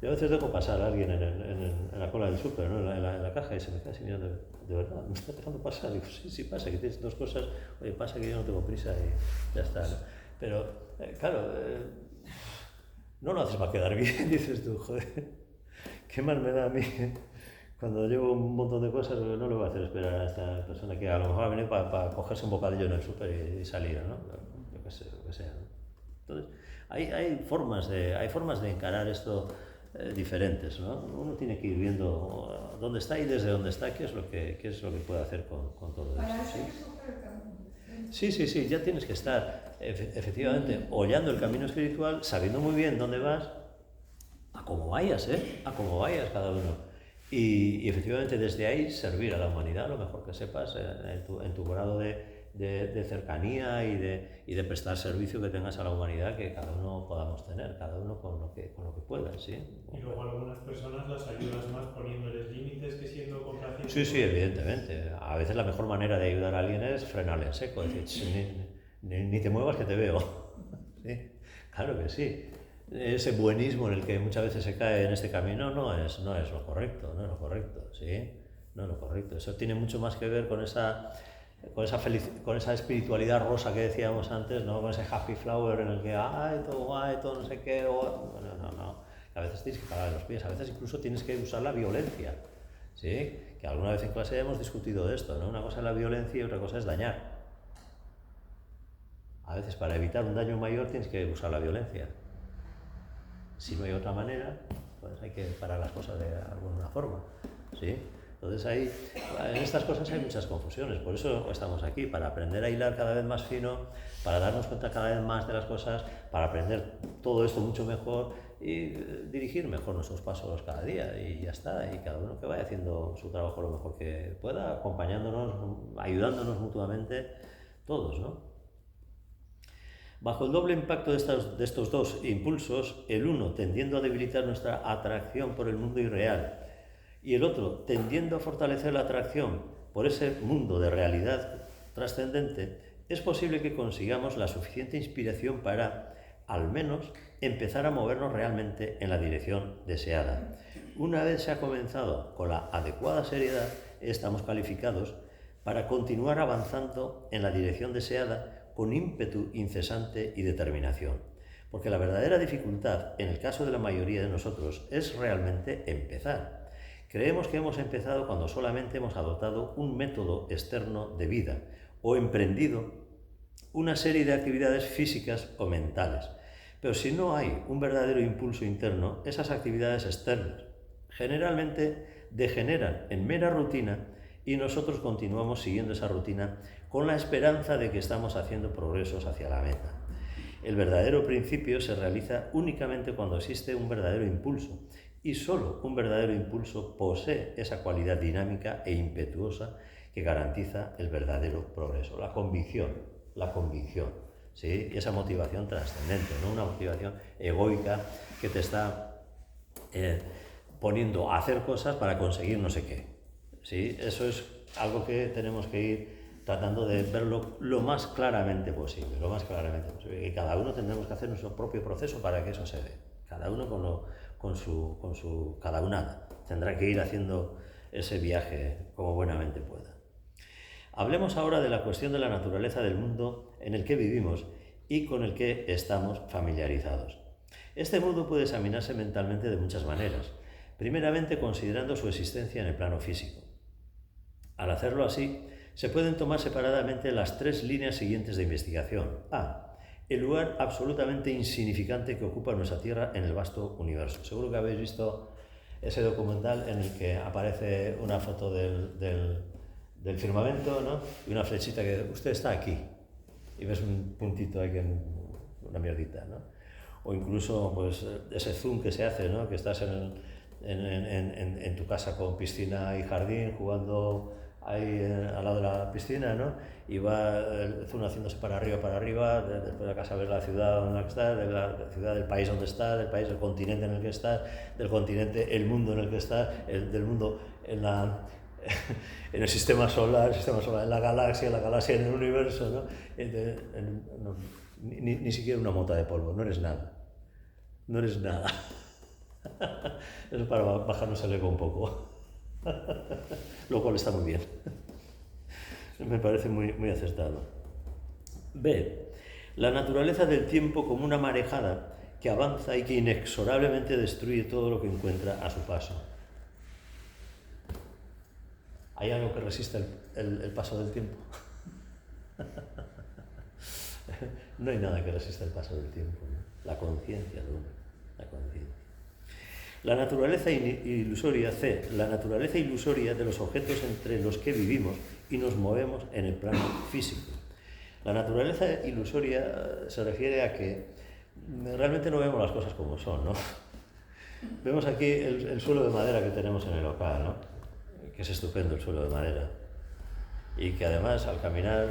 Yo a veces dejo pasar a alguien en la cola del súper, ¿no? en la caja, y se me queda así mirando, de verdad, me está dejando pasar. Digo, sí, pasa, que tienes dos cosas, oye, pasa que yo no tengo prisa y ya está, ¿no? Pero, claro, no lo haces para quedar bien, dices tú, joder, qué mal me da a mí. Cuando llevo un montón de cosas, no le voy a hacer esperar a esta persona que a lo mejor ha venido para cogerse un bocadillo en el súper y salir, ¿no? Yo qué sé, lo que sea, ¿no? Entonces, hay formas de encarar esto diferentes, ¿no? Uno tiene que ir viendo dónde está y desde dónde está, qué es lo que puede hacer con todo esto. Sí, ya tienes que estar efectivamente hollando el camino espiritual, sabiendo muy bien dónde vas, a cómo vayas cada uno. Y efectivamente desde ahí servir a la humanidad lo mejor que sepas en tu grado de cercanía y de prestar servicio que tengas a la humanidad, que cada uno podamos tener, cada uno con lo que pueda, ¿sí? Y luego algunas personas las ayudas más poniéndoles límites que siendo complacientes. Sí, evidentemente. A veces la mejor manera de ayudar a alguien es frenarle en seco, decir, ni te muevas que te veo. ¿Sí? Claro que sí. Ese buenismo en el que muchas veces se cae en este camino no es lo correcto, ¿sí? No es lo correcto. Eso tiene mucho más que ver con esa espiritualidad rosa que decíamos antes, ¿no? Con ese happy flower en el que todo guay, todo no sé qué, no. A veces tienes que parar los pies, a veces incluso tienes que usar la violencia, ¿sí? Que alguna vez en clase hemos discutido de esto, ¿no? Una cosa es la violencia y otra cosa es dañar. A veces para evitar un daño mayor tienes que usar la violencia. Si no hay otra manera, pues hay que parar las cosas de alguna forma, ¿sí? Entonces en estas cosas hay muchas confusiones, por eso estamos aquí, para aprender a hilar cada vez más fino, para darnos cuenta cada vez más de las cosas, para aprender todo esto mucho mejor y dirigir mejor nuestros pasos cada día, y ya está, y cada uno que vaya haciendo su trabajo lo mejor que pueda, acompañándonos, ayudándonos mutuamente, todos, ¿no? Bajo el doble impacto de estos dos impulsos, el uno tendiendo a debilitar nuestra atracción por el mundo irreal y el otro tendiendo a fortalecer la atracción por ese mundo de realidad trascendente, es posible que consigamos la suficiente inspiración para, al menos, empezar a movernos realmente en la dirección deseada. Una vez se ha comenzado con la adecuada seriedad, estamos calificados para continuar avanzando en la dirección deseada con ímpetu incesante y determinación. Porque la verdadera dificultad, en el caso de la mayoría de nosotros, es realmente empezar. Creemos que hemos empezado cuando solamente hemos adoptado un método externo de vida o emprendido una serie de actividades físicas o mentales. Pero si no hay un verdadero impulso interno, esas actividades externas generalmente degeneran en mera rutina y nosotros continuamos siguiendo esa rutina con la esperanza de que estamos haciendo progresos hacia la meta. El verdadero principio se realiza únicamente cuando existe un verdadero impulso, y solo un verdadero impulso posee esa cualidad dinámica e impetuosa que garantiza el verdadero progreso, la convicción, ¿sí? Y esa motivación trascendente, no una motivación egoica que te está poniendo a hacer cosas para conseguir no sé qué, ¿sí? Eso es algo que tenemos que ir tratando de verlo lo más claramente posible, Y cada uno tendremos que hacer nuestro propio proceso para que eso se dé. Cada uno con su cada una tendrá que ir haciendo ese viaje como buenamente pueda. Hablemos ahora de la cuestión de la naturaleza del mundo en el que vivimos y con el que estamos familiarizados. Este mundo puede examinarse mentalmente de muchas maneras, primeramente considerando su existencia en el plano físico. Al hacerlo así, se pueden tomar separadamente las 3 líneas siguientes de investigación. A. El lugar absolutamente insignificante que ocupa nuestra Tierra en el vasto universo. Seguro que habéis visto ese documental en el que aparece una foto del firmamento, ¿no? Y una flechita que usted está aquí. Y ves un puntito ahí, una mierdita, ¿no? O incluso pues, ese zoom que se hace, ¿no? Que estás en tu casa con piscina y jardín jugando ahí al lado de la piscina, ¿no? Y va el zoom haciéndose para arriba, después de la casa ves la ciudad en la que estás, de la ciudad del país donde estás, del país, el continente en el que estás, del continente, el mundo en el que estás, del mundo en el sistema solar, en la galaxia en el universo, ¿no? Ni siquiera una mota de polvo, no eres nada. Eso para bajarnos el ego un poco. Lo cual está muy bien. Me parece muy acertado. B. La naturaleza del tiempo como una marejada que avanza y que inexorablemente destruye todo lo que encuentra a su paso. ¿Hay algo que resista el paso del tiempo? No hay nada que resista el paso del tiempo, ¿no? La conciencia de uno, la conciencia. La naturaleza ilusoria, C. La naturaleza ilusoria de los objetos entre los que vivimos y nos movemos en el plano físico. La naturaleza ilusoria se refiere a que realmente no vemos las cosas como son, ¿no? Vemos aquí el suelo de madera que tenemos en el local, ¿no? Que es estupendo el suelo de madera. Y que además al caminar,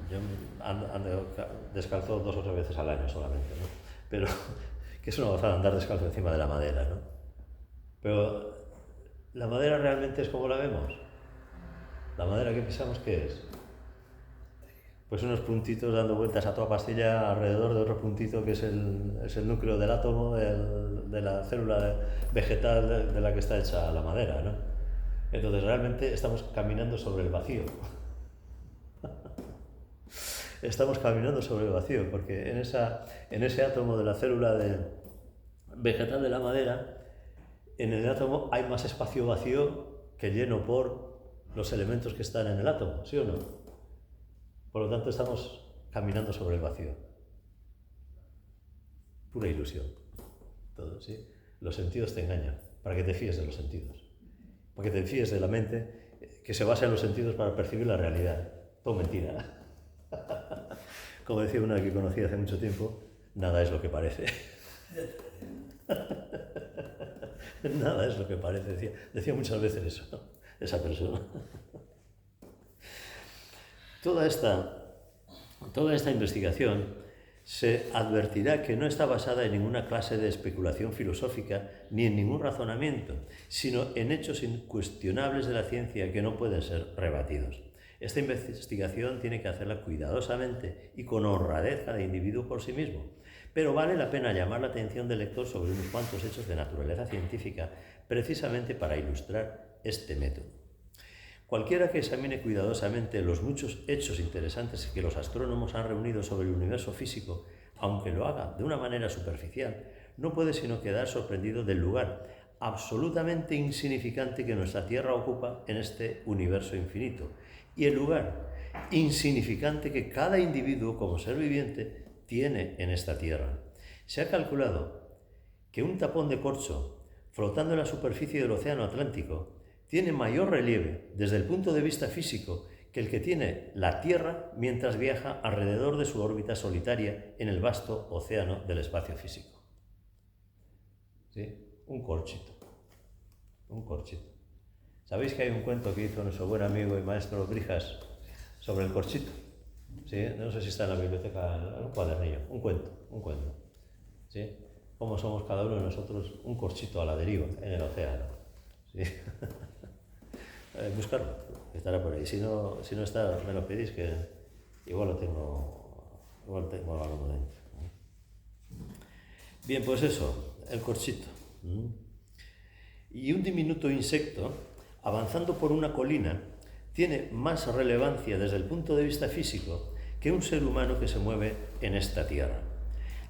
yo ando descalzo 2 o 3 veces al año solamente, ¿no? Pero que es una gozada andar descalzo encima de la madera, ¿no? Pero la madera realmente es como la vemos. La madera que pisamos, ¿qué es? Pues unos puntitos dando vueltas a toda pastilla alrededor de otro puntito que es el núcleo del átomo de la célula vegetal de la que está hecha la madera, ¿no? Entonces realmente estamos caminando sobre el vacío. Estamos caminando sobre el vacío, porque en ese átomo de la célula vegetal de la madera, en el átomo hay más espacio vacío que lleno por los elementos que están en el átomo, ¿sí o no? Por lo tanto, estamos caminando sobre el vacío. Pura ilusión. Todo, ¿sí? Los sentidos te engañan, para que te fíes de los sentidos. Para que te fíes de la mente que se basa en los sentidos para percibir la realidad. Todo mentira. Como decía una que conocí hace mucho tiempo, nada es lo que parece. Nada es lo que parece, decía muchas veces eso, esa persona. Toda esta investigación se advertirá que no está basada en ninguna clase de especulación filosófica ni en ningún razonamiento, sino en hechos incuestionables de la ciencia que no pueden ser rebatidos. Esta investigación tiene que hacerla cuidadosamente y con honradez cada individuo por sí mismo, pero vale la pena llamar la atención del lector sobre unos cuantos hechos de naturaleza científica precisamente para ilustrar este método. Cualquiera que examine cuidadosamente los muchos hechos interesantes que los astrónomos han reunido sobre el universo físico, aunque lo haga de una manera superficial, no puede sino quedar sorprendido del lugar absolutamente insignificante que nuestra Tierra ocupa en este universo infinito, y el lugar insignificante que cada individuo como ser viviente tiene en esta Tierra. Se ha calculado que un tapón de corcho flotando en la superficie del Océano Atlántico tiene mayor relieve desde el punto de vista físico que el que tiene la Tierra mientras viaja alrededor de su órbita solitaria en el vasto océano del espacio físico. ¿Sí? Un corchito. Un corchito. ¿Sabéis que hay un cuento que hizo nuestro buen amigo y maestro Brijas sobre el corchito? ¿Sí? No sé si está en la biblioteca, en un cuadernillo. Un cuento. ¿Sí? Cómo somos cada uno de nosotros un corchito a la deriva en el océano. ¿Sí? Buscarlo, estará por ahí. Si no está, me lo pedís, que igual lo tengo algo dentro. Bien, pues eso, el corchito. Y un diminuto insecto, avanzando por una colina, tiene más relevancia desde el punto de vista físico que un ser humano que se mueve en esta tierra.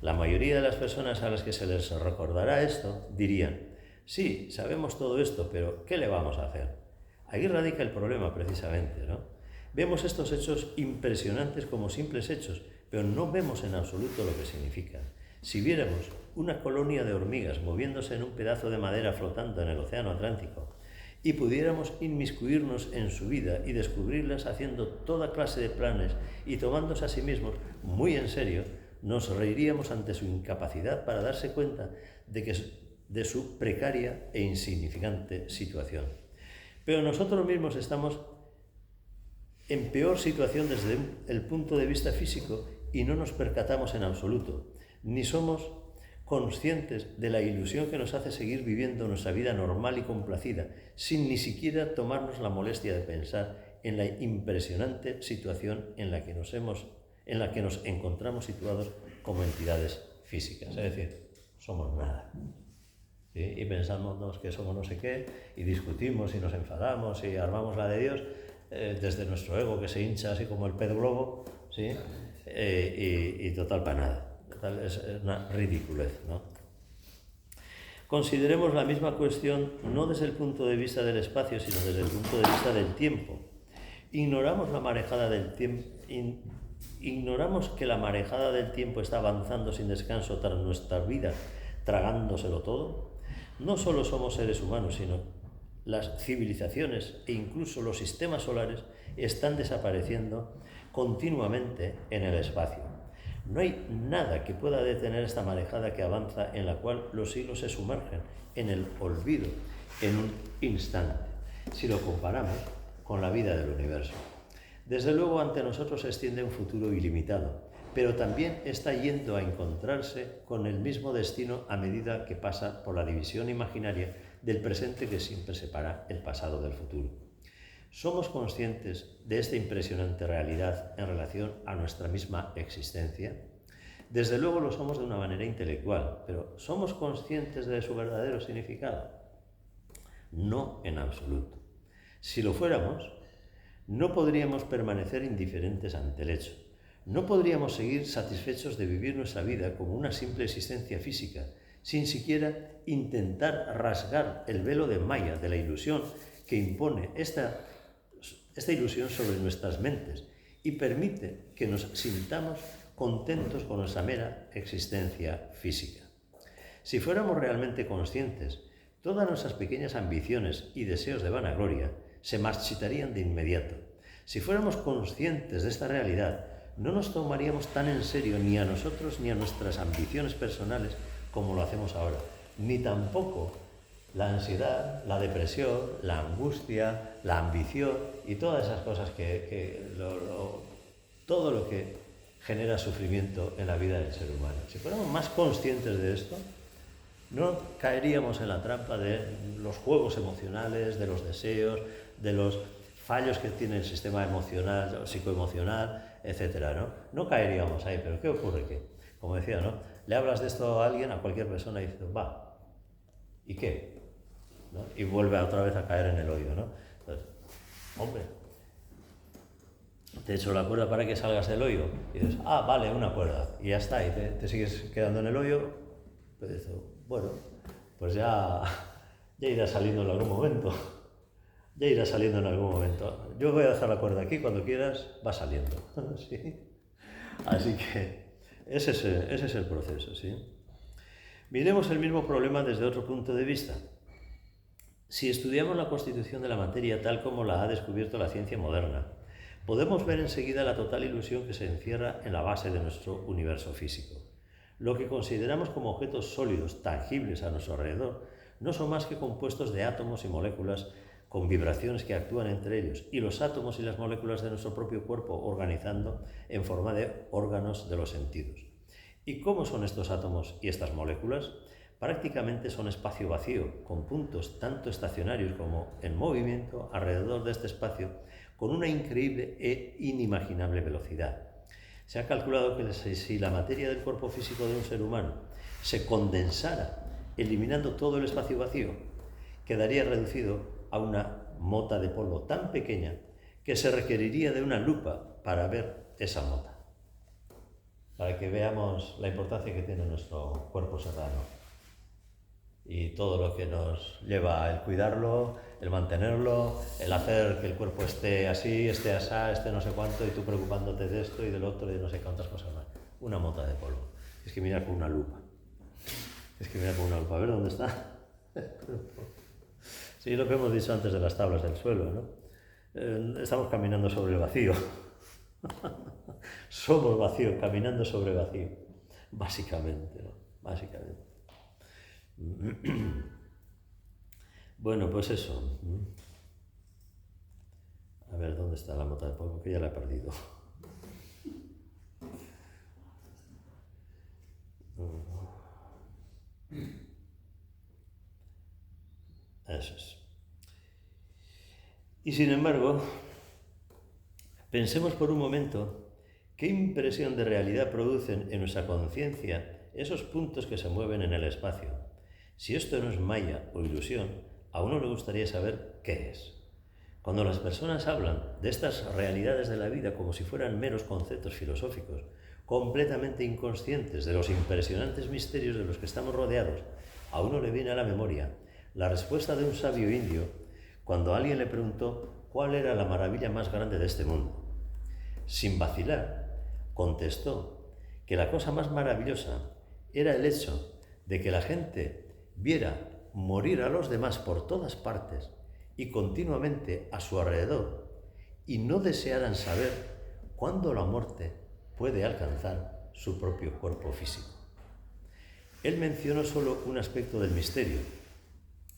La mayoría de las personas a las que se les recordará esto dirían: sí, sabemos todo esto, pero ¿qué le vamos a hacer? Ahí radica el problema precisamente, ¿no? Vemos estos hechos impresionantes como simples hechos, pero no vemos en absoluto lo que significan. Si viéramos una colonia de hormigas moviéndose en un pedazo de madera flotando en el océano Atlántico y pudiéramos inmiscuirnos en su vida y descubrirlas haciendo toda clase de planes y tomándose a sí mismos muy en serio, nos reiríamos ante su incapacidad para darse cuenta de su precaria e insignificante situación. Pero nosotros mismos estamos en peor situación desde el punto de vista físico y no nos percatamos en absoluto, ni somos conscientes de la ilusión que nos hace seguir viviendo nuestra vida normal y complacida, sin ni siquiera tomarnos la molestia de pensar en la impresionante situación en la que nos encontramos situados como entidades físicas. Es decir, somos nada. ¿Sí? Y pensamos que somos no sé qué, y discutimos y nos enfadamos y armamos la de Dios desde nuestro ego que se hincha así como el pez globo, ¿sí? Y total para nada. Es una ridiculez, ¿no? Consideremos la misma cuestión no desde el punto de vista del espacio, sino desde el punto de vista del tiempo. Ignoramos la marejada del tiempo. Ignoramos que la marejada del tiempo está avanzando sin descanso tras nuestra vida, tragándoselo todo. No solo somos seres humanos, sino las civilizaciones e incluso los sistemas solares están desapareciendo continuamente en el espacio. No hay nada que pueda detener esta marejada que avanza, en la cual los siglos se sumergen en el olvido en un instante, si lo comparamos con la vida del universo. Desde luego ante nosotros se extiende un futuro ilimitado, pero también está yendo a encontrarse con el mismo destino a medida que pasa por la división imaginaria del presente que siempre separa el pasado del futuro. ¿Somos conscientes de esta impresionante realidad en relación a nuestra misma existencia? Desde luego lo somos de una manera intelectual, pero ¿somos conscientes de su verdadero significado? No en absoluto. Si lo fuéramos, no podríamos permanecer indiferentes ante el hecho. No podríamos seguir satisfechos de vivir nuestra vida como una simple existencia física, sin siquiera intentar rasgar el velo de malla de la ilusión que impone esta ilusión sobre nuestras mentes y permite que nos sintamos contentos con nuestra mera existencia física. Si fuéramos realmente conscientes, todas nuestras pequeñas ambiciones y deseos de vanagloria se marchitarían de inmediato. Si fuéramos conscientes de esta realidad, no nos tomaríamos tan en serio ni a nosotros ni a nuestras ambiciones personales como lo hacemos ahora, ni tampoco la ansiedad, la depresión, la angustia, la ambición y todas esas cosas todo lo que genera sufrimiento en la vida del ser humano. Si fuéramos más conscientes de esto, no caeríamos en la trampa de los juegos emocionales, de los deseos, de los fallos que tiene el sistema emocional, psicoemocional, etcétera, ¿no? No caeríamos ahí, pero ¿qué ocurre? Que, como decía, ¿no? Le hablas de esto a alguien, a cualquier persona, y dices, va, ¿y qué? ¿No? Y vuelve otra vez a caer en el hoyo, ¿no? Entonces, hombre, te echo la cuerda para que salgas del hoyo, y dices, ah, vale, una cuerda, y ya está, y te sigues quedando en el hoyo, pues dices, bueno, pues ya irá saliendo en algún momento. Ya irá saliendo en algún momento. Yo voy a dejar la cuerda aquí, cuando quieras va saliendo. ¿Sí? Así que ese es el proceso. ¿Sí? Miremos el mismo problema desde otro punto de vista. Si estudiamos la constitución de la materia tal como la ha descubierto la ciencia moderna, podemos ver enseguida la total ilusión que se encierra en la base de nuestro universo físico. Lo que consideramos como objetos sólidos, tangibles a nuestro alrededor, no son más que compuestos de átomos y moléculas con vibraciones que actúan entre ellos, y los átomos y las moléculas de nuestro propio cuerpo organizando en forma de órganos de los sentidos. ¿Y cómo son estos átomos y estas moléculas? Prácticamente son espacio vacío, con puntos tanto estacionarios como en movimiento alrededor de este espacio, con una increíble e inimaginable velocidad. Se ha calculado que si la materia del cuerpo físico de un ser humano se condensara, eliminando todo el espacio vacío, quedaría reducido a una mota de polvo tan pequeña que se requeriría de una lupa para ver esa mota. Para que veamos la importancia que tiene nuestro cuerpo serrano y todo lo que nos lleva a el cuidarlo, el mantenerlo, el hacer que el cuerpo esté así, esté asá, esté no sé cuánto, y tú preocupándote de esto y del otro y de no sé cuántas cosas más. Una mota de polvo. Es que mirar con una lupa. A ver dónde está. Sí, lo que hemos dicho antes de las tablas del suelo, ¿no? Estamos caminando sobre el vacío. Somos vacío, caminando sobre vacío. Básicamente, ¿no? Básicamente. Bueno, pues eso. A ver, ¿dónde está la mota de polvo? Que ya la he perdido. Eso es. Y sin embargo, pensemos por un momento qué impresión de realidad producen en nuestra conciencia esos puntos que se mueven en el espacio. Si esto no es maya o ilusión, a uno le gustaría saber qué es. Cuando las personas hablan de estas realidades de la vida como si fueran meros conceptos filosóficos, completamente inconscientes de los impresionantes misterios de los que estamos rodeados, a uno le viene a la memoria la respuesta de un sabio indio cuando alguien le preguntó cuál era la maravilla más grande de este mundo. Sin vacilar, contestó que la cosa más maravillosa era el hecho de que la gente viera morir a los demás por todas partes y continuamente a su alrededor, y no desearan saber cuándo la muerte puede alcanzar su propio cuerpo físico. Él mencionó solo un aspecto del misterio,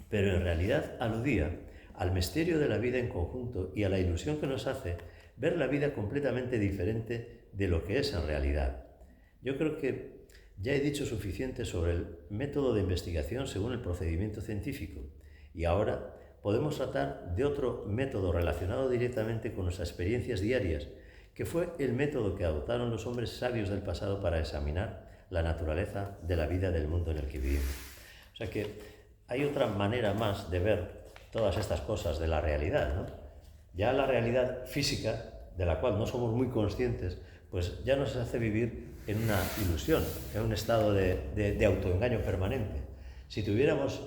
pero en realidad aludía al misterio de la vida en conjunto y a la ilusión que nos hace ver la vida completamente diferente de lo que es en realidad. Yo creo que ya he dicho suficiente sobre el método de investigación según el procedimiento científico, y ahora podemos tratar de otro método relacionado directamente con nuestras experiencias diarias, que fue el método que adoptaron los hombres sabios del pasado para examinar la naturaleza de la vida del mundo en el que vivimos. O sea que hay otra manera más de ver todas estas cosas de la realidad, ¿no? Ya la realidad física, de la cual no somos muy conscientes, pues ya nos hace vivir en una ilusión, en un estado de autoengaño permanente. Si tuviéramos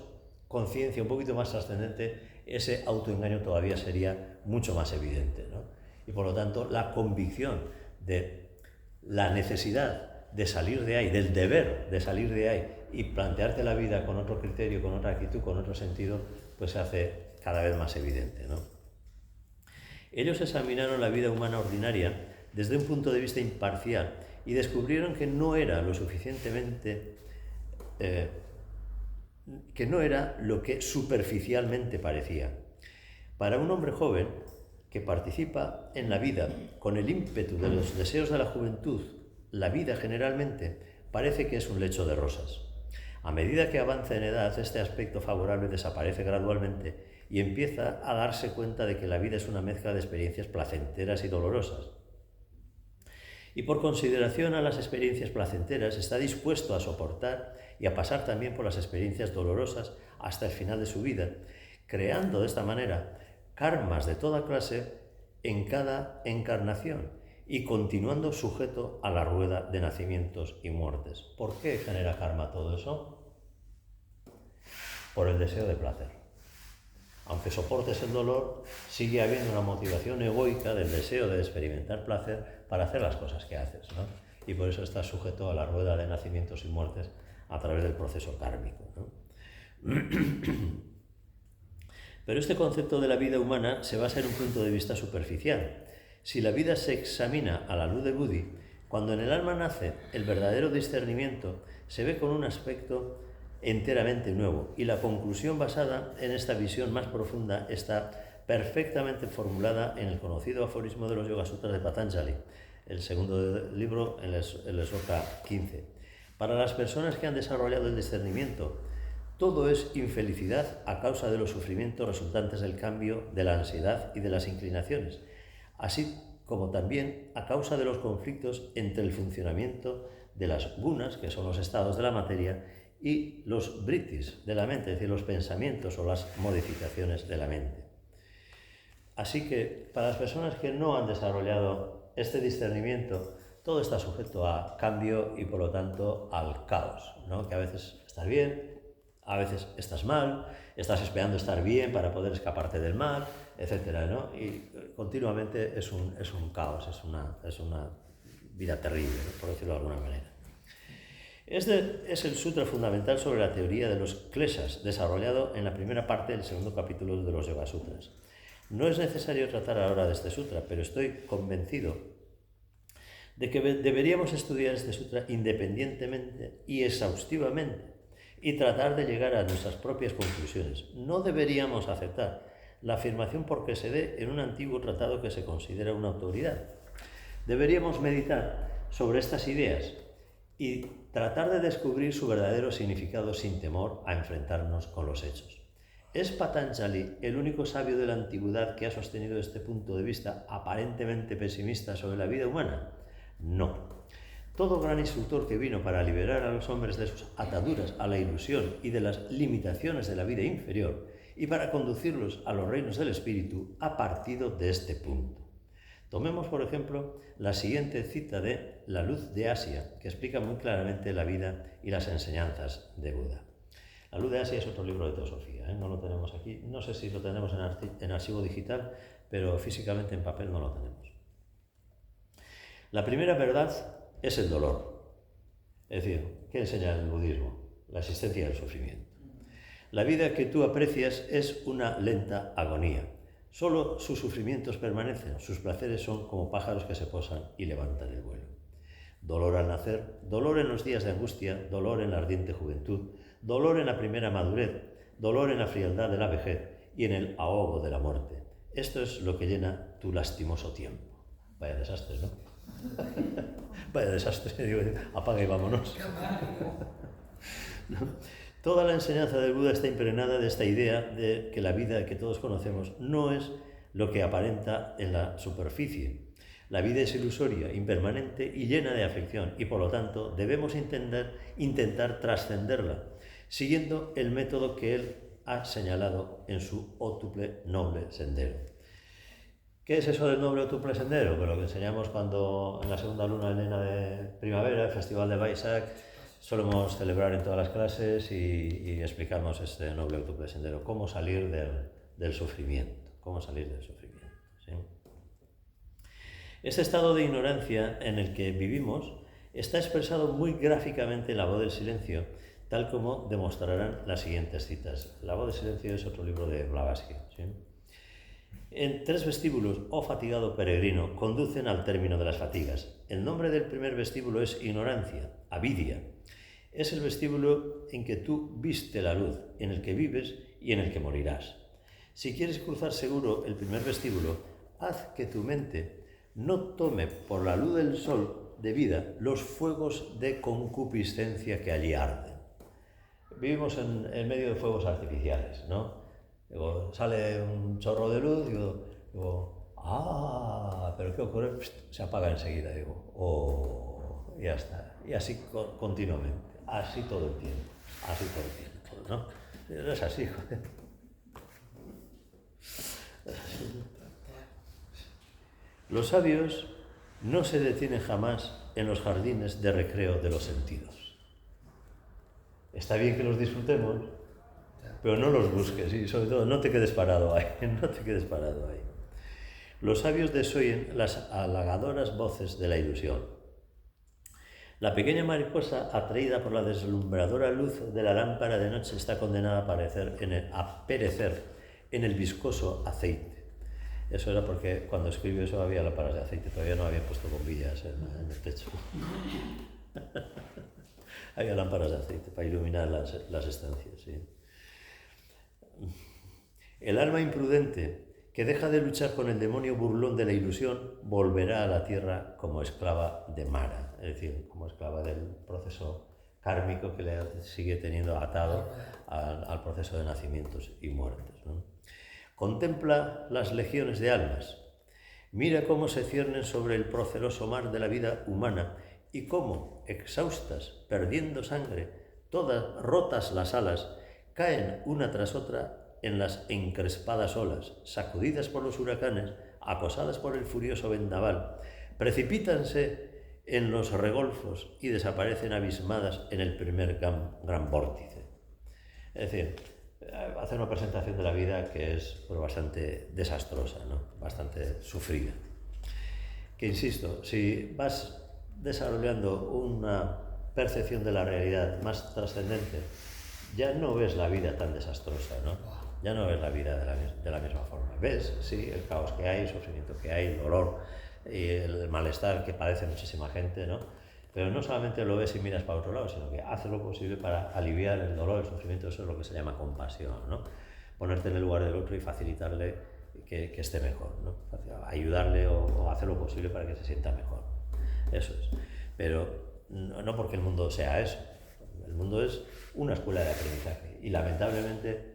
conciencia un poquito más trascendente, ese autoengaño todavía sería mucho más evidente, ¿no? Y por lo tanto, la convicción de la necesidad de salir de ahí, del deber de salir de ahí y plantearte la vida con otro criterio, con otra actitud, con otro sentido, pues se hace cada vez más evidente, ¿no? Ellos examinaron la vida humana ordinaria desde un punto de vista imparcial y descubrieron que no era lo suficientemente, que no era lo que superficialmente parecía. Para un hombre joven que participa en la vida con el ímpetu de los deseos de la juventud, la vida generalmente parece que es un lecho de rosas. A medida que avanza en edad, este aspecto favorable desaparece gradualmente y empieza a darse cuenta de que la vida es una mezcla de experiencias placenteras y dolorosas. Y por consideración a las experiencias placenteras, está dispuesto a soportar y a pasar también por las experiencias dolorosas hasta el final de su vida, creando de esta manera karmas de toda clase en cada encarnación y continuando sujeto a la rueda de nacimientos y muertes. ¿Por qué genera karma todo eso? Por el deseo de placer. Aunque soportes el dolor, sigue habiendo una motivación egoica del deseo de experimentar placer para hacer las cosas que haces, ¿no? Y por eso estás sujeto a la rueda de nacimientos y muertes a través del proceso kármico, ¿no? Pero este concepto de la vida humana se basa en un punto de vista superficial. Si la vida se examina a la luz de Buddhi, cuando en el alma nace el verdadero discernimiento, se ve con un aspecto enteramente nuevo, y la conclusión basada en esta visión más profunda está perfectamente formulada en el conocido aforismo de los Yoga Sutras de Patanjali, el segundo libro en el Sloka 15. Para las personas que han desarrollado el discernimiento, todo es infelicidad a causa de los sufrimientos resultantes del cambio, de la ansiedad y de las inclinaciones, así como también a causa de los conflictos entre el funcionamiento de las gunas, que son los estados de la materia, y los vrittis de la mente, es decir, los pensamientos o las modificaciones de la mente. Así que para las personas que no han desarrollado este discernimiento, todo está sujeto a cambio y por lo tanto al caos, ¿no? Que a veces estás bien, a veces estás mal, estás esperando estar bien para poder escaparte del mal, etcétera, ¿no? Y continuamente es un caos, es una vida terrible, ¿no? Por decirlo de alguna manera. Este es el sutra fundamental sobre la teoría de los kleshas, desarrollado en la primera parte del segundo capítulo de los Yoga Sutras. No es necesario tratar ahora de este sutra, pero estoy convencido de que deberíamos estudiar este sutra independientemente y exhaustivamente y tratar de llegar a nuestras propias conclusiones. No deberíamos aceptar la afirmación porque se dé en un antiguo tratado que se considera una autoridad. Deberíamos meditar sobre estas ideas y tratar de descubrir su verdadero significado sin temor a enfrentarnos con los hechos. ¿Es Patanjali el único sabio de la antigüedad que ha sostenido este punto de vista aparentemente pesimista sobre la vida humana? No. Todo gran instructor que vino para liberar a los hombres de sus ataduras a la ilusión y de las limitaciones de la vida inferior y para conducirlos a los reinos del espíritu ha partido de este punto. Tomemos, por ejemplo, la siguiente cita de La Luz de Asia, que explica muy claramente la vida y las enseñanzas de Buda. La Luz de Asia es otro libro de teosofía, ¿eh? No lo tenemos aquí, no sé si lo tenemos en archivo digital, pero físicamente en papel no lo tenemos. La primera verdad es el dolor. Es decir, ¿qué enseña el budismo? La existencia del sufrimiento. La vida que tú aprecias es una lenta agonía. Solo sus sufrimientos permanecen, sus placeres son como pájaros que se posan y levantan el vuelo. Dolor al nacer, dolor en los días de angustia, dolor en la ardiente juventud, dolor en la primera madurez, dolor en la frialdad de la vejez y en el ahogo de la muerte. Esto es lo que llena tu lastimoso tiempo. Vaya desastre, ¿no? Vaya desastre, digo, apaga y vámonos. ¿No? Toda la enseñanza del Buda está impregnada de esta idea de que la vida que todos conocemos no es lo que aparenta en la superficie. La vida es ilusoria, impermanente y llena de aflicción, y por lo tanto debemos intentar trascenderla, siguiendo el método que él ha señalado en su ótuple noble sendero. ¿Qué es eso del noble ótuple sendero? Pues lo que enseñamos cuando en la segunda luna llena de primavera, el festival de Vaisak, solemos celebrar en todas las clases y explicamos este noble ótuple sendero, cómo salir del sufrimiento, ¿sí? Este estado de ignorancia en el que vivimos está expresado muy gráficamente en La Voz del Silencio, tal como demostrarán las siguientes citas. La Voz del Silencio es otro libro de Blavatsky, ¿sí? En 3 vestíbulos, oh fatigado peregrino, conducen al término de las fatigas. El nombre del primer vestíbulo es ignorancia, avidia. Es el vestíbulo en que tú viste la luz, en el que vives y en el que morirás. Si quieres cruzar seguro el primer vestíbulo, haz que tu mente no tome por la luz del sol de vida los fuegos de concupiscencia que allí arden. Vivimos en medio de fuegos artificiales, ¿no? Digo, sale un chorro de luz, digo, ¿pero qué ocurre? Se apaga enseguida, digo, ya está. Y así continuamente. Así todo el tiempo, ¿no? No es así, joder. Los sabios no se detienen jamás en los jardines de recreo de los sentidos. Está bien que los disfrutemos, pero no los busques y sobre todo no te quedes parado ahí, Los sabios desoyen las halagadoras voces de la ilusión. La pequeña mariposa, atraída por la deslumbradora luz de la lámpara de noche, está condenada a perecer en el viscoso aceite. Eso era porque cuando escribió eso había lámparas de aceite, todavía no había puesto bombillas en el techo. Había lámparas de aceite para iluminar las estancias. ¿Sí? El alma imprudente que deja de luchar con el demonio burlón de la ilusión volverá a la tierra como esclava de Mara, es decir, como esclava del proceso kármico que le sigue teniendo atado al proceso de nacimientos y muertes, ¿no? Contempla las legiones de almas, mira cómo se ciernen sobre el proceloso mar de la vida humana y cómo, exhaustas, perdiendo sangre, todas rotas las alas, caen una tras otra en las encrespadas olas, sacudidas por los huracanes, acosadas por el furioso vendaval, precipítanse en los regolfos y desaparecen abismadas en el primer gran vórtice. Es decir, hace una presentación de la vida que es pues, bastante desastrosa, ¿no? Bastante sufrida. Que insisto, si vas desarrollando una percepción de la realidad más trascendente, ya no ves la vida tan desastrosa, ¿no? Ya no ves la vida de la misma forma. Ves, sí, el caos que hay, el sufrimiento que hay, el dolor y el malestar que padece muchísima gente, ¿no? Pero no solamente lo ves y miras para otro lado, sino que haces lo posible para aliviar el dolor, el sufrimiento. Eso es lo que se llama compasión, ¿no? Ponerte en el lugar del otro y facilitarle que esté mejor, ¿no? Ayudarle o hacer lo posible para que se sienta mejor. Eso es. Pero no porque el mundo sea eso. El mundo es una escuela de aprendizaje y lamentablemente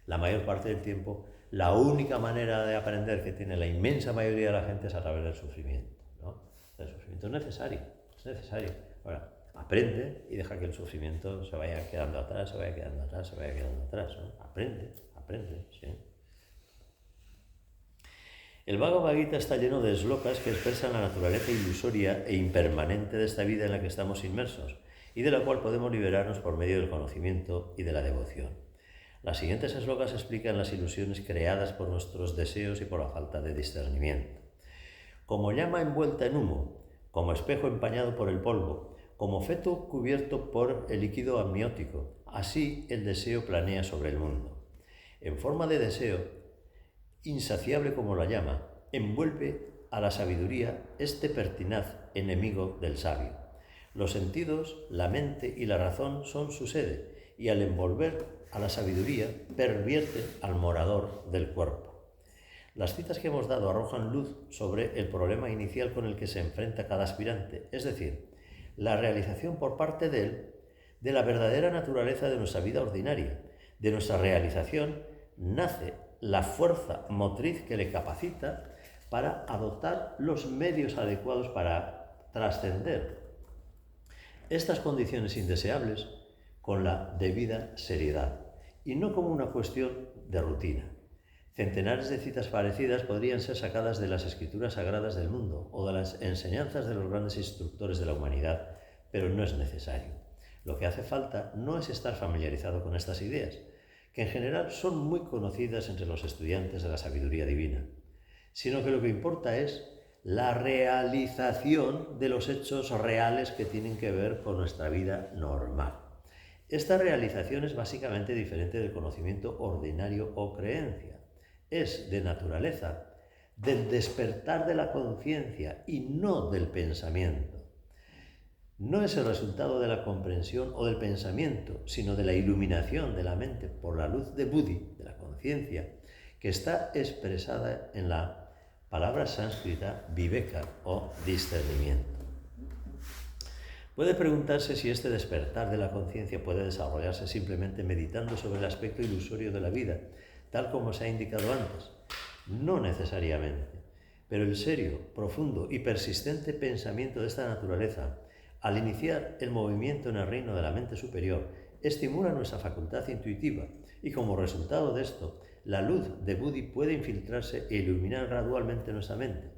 la mayor parte del tiempo la única manera de aprender que tiene la inmensa mayoría de la gente es a través del sufrimiento, ¿no? El sufrimiento es necesario. Ahora, aprende y deja que el sufrimiento se vaya quedando atrás, se vaya quedando atrás, ¿no? Aprende, sí. El Bhagavad Gita está lleno de slokas que expresan la naturaleza ilusoria e impermanente de esta vida en la que estamos inmersos y de la cual podemos liberarnos por medio del conocimiento y de la devoción. Las siguientes slokas explican las ilusiones creadas por nuestros deseos y por la falta de discernimiento. Como llama envuelta en humo, como espejo empañado por el polvo, como feto cubierto por el líquido amniótico, así el deseo planea sobre el mundo. En forma de deseo, insaciable como la llama, envuelve a la sabiduría este pertinaz enemigo del sabio. Los sentidos, la mente y la razón son su sede, y al envolver a la sabiduría, pervierten al morador del cuerpo. Las citas que hemos dado arrojan luz sobre el problema inicial con el que se enfrenta cada aspirante, es decir, la realización por parte de él de la verdadera naturaleza de nuestra vida ordinaria. De nuestra realización nace la fuerza motriz que le capacita para adoptar los medios adecuados para trascender estas condiciones indeseables con la debida seriedad y no como una cuestión de rutina. Centenares de citas parecidas podrían ser sacadas de las escrituras sagradas del mundo o de las enseñanzas de los grandes instructores de la humanidad, pero no es necesario. Lo que hace falta no es estar familiarizado con estas ideas, que en general son muy conocidas entre los estudiantes de la sabiduría divina, sino que lo que importa es la realización de los hechos reales que tienen que ver con nuestra vida normal. Esta realización es básicamente diferente del conocimiento ordinario o creencia. Es de naturaleza del despertar de la conciencia y no del pensamiento. No es el resultado de la comprensión o del pensamiento, sino de la iluminación de la mente por la luz de Buddhi, de la conciencia, que está expresada en la palabra sánscrita viveka o discernimiento. Puede preguntarse si este despertar de la conciencia puede desarrollarse simplemente meditando sobre el aspecto ilusorio de la vida, tal como se ha indicado antes. No necesariamente, pero el serio, profundo y persistente pensamiento de esta naturaleza, al iniciar el movimiento en el reino de la mente superior, estimula nuestra facultad intuitiva y como resultado de esto, la luz de Buddhi puede infiltrarse e iluminar gradualmente nuestra mente.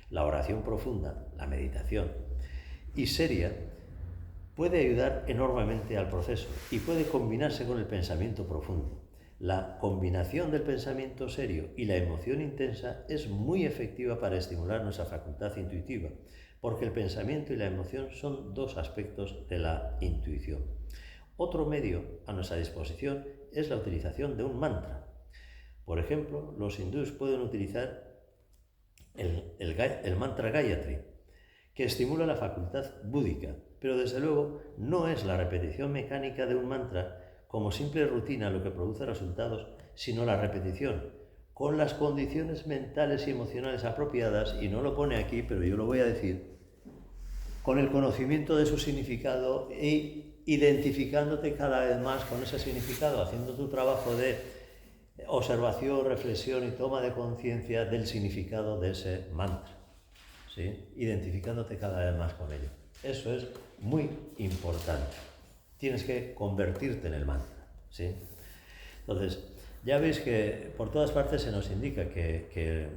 La oración profunda, la meditación y seria puede ayudar enormemente al proceso y puede combinarse con el pensamiento profundo. La combinación del pensamiento serio y la emoción intensa es muy efectiva para estimular nuestra facultad intuitiva, porque el pensamiento y la emoción son dos aspectos de la intuición. Otro medio a nuestra disposición es la utilización de un mantra. Por ejemplo, los hindúes pueden utilizar el mantra Gayatri, que estimula la facultad búdica, pero desde luego no es la repetición mecánica de un mantra como simple rutina lo que produce resultados, sino la repetición con las condiciones mentales y emocionales apropiadas, y no lo pone aquí, pero yo lo voy a decir, con el conocimiento de su significado e identificándote cada vez más con ese significado, haciendo tu trabajo de observación, reflexión y toma de conciencia del significado de ese mantra, ¿sí? Identificándote cada vez más con ello. Eso es muy importante. Tienes que convertirte en el mantra, ¿sí? Entonces, ya veis que por todas partes se nos indica que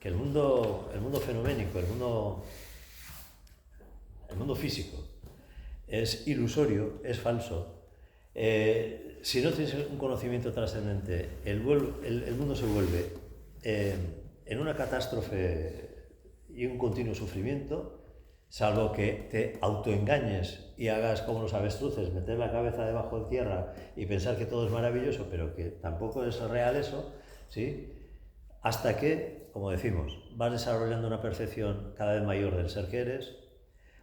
el mundo fenoménico, el mundo físico, es ilusorio, es falso. Si no tienes un conocimiento trascendente, el mundo se vuelve en una catástrofe y un continuo sufrimiento, salvo que te autoengañes y hagas como los avestruces, meter la cabeza debajo de tierra y pensar que todo es maravilloso, pero que tampoco es real eso, ¿sí? Hasta que, como decimos, vas desarrollando una percepción cada vez mayor del ser que eres,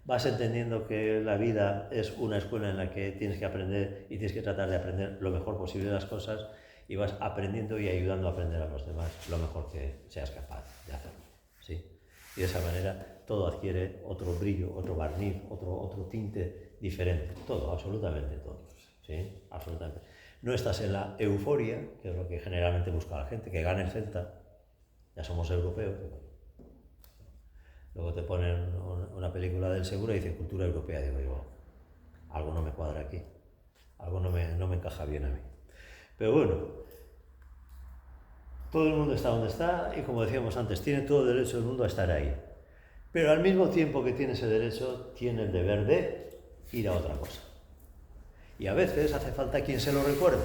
vas entendiendo que la vida es una escuela en la que tienes que aprender y tienes que tratar de aprender lo mejor posible de las cosas, y vas aprendiendo y ayudando a aprender a los demás lo mejor que seas capaz de hacerlo, ¿sí? Y de esa manera todo adquiere otro brillo, otro barniz, otro tinte diferente, todo, absolutamente todo, ¿sí? Absolutamente. No estás en la euforia, que es lo que generalmente busca la gente, que gane el Celta, ya somos europeos. Luego te ponen una película del seguro y dicen cultura europea. Digo yo, algo no me cuadra aquí, algo no me encaja bien a mí. Pero bueno, todo el mundo está donde está y, como decíamos antes, tiene todo el derecho del mundo a estar ahí. Pero al mismo tiempo que tiene ese derecho, tiene el deber de ir a otra cosa. Y a veces hace falta quien se lo recuerde.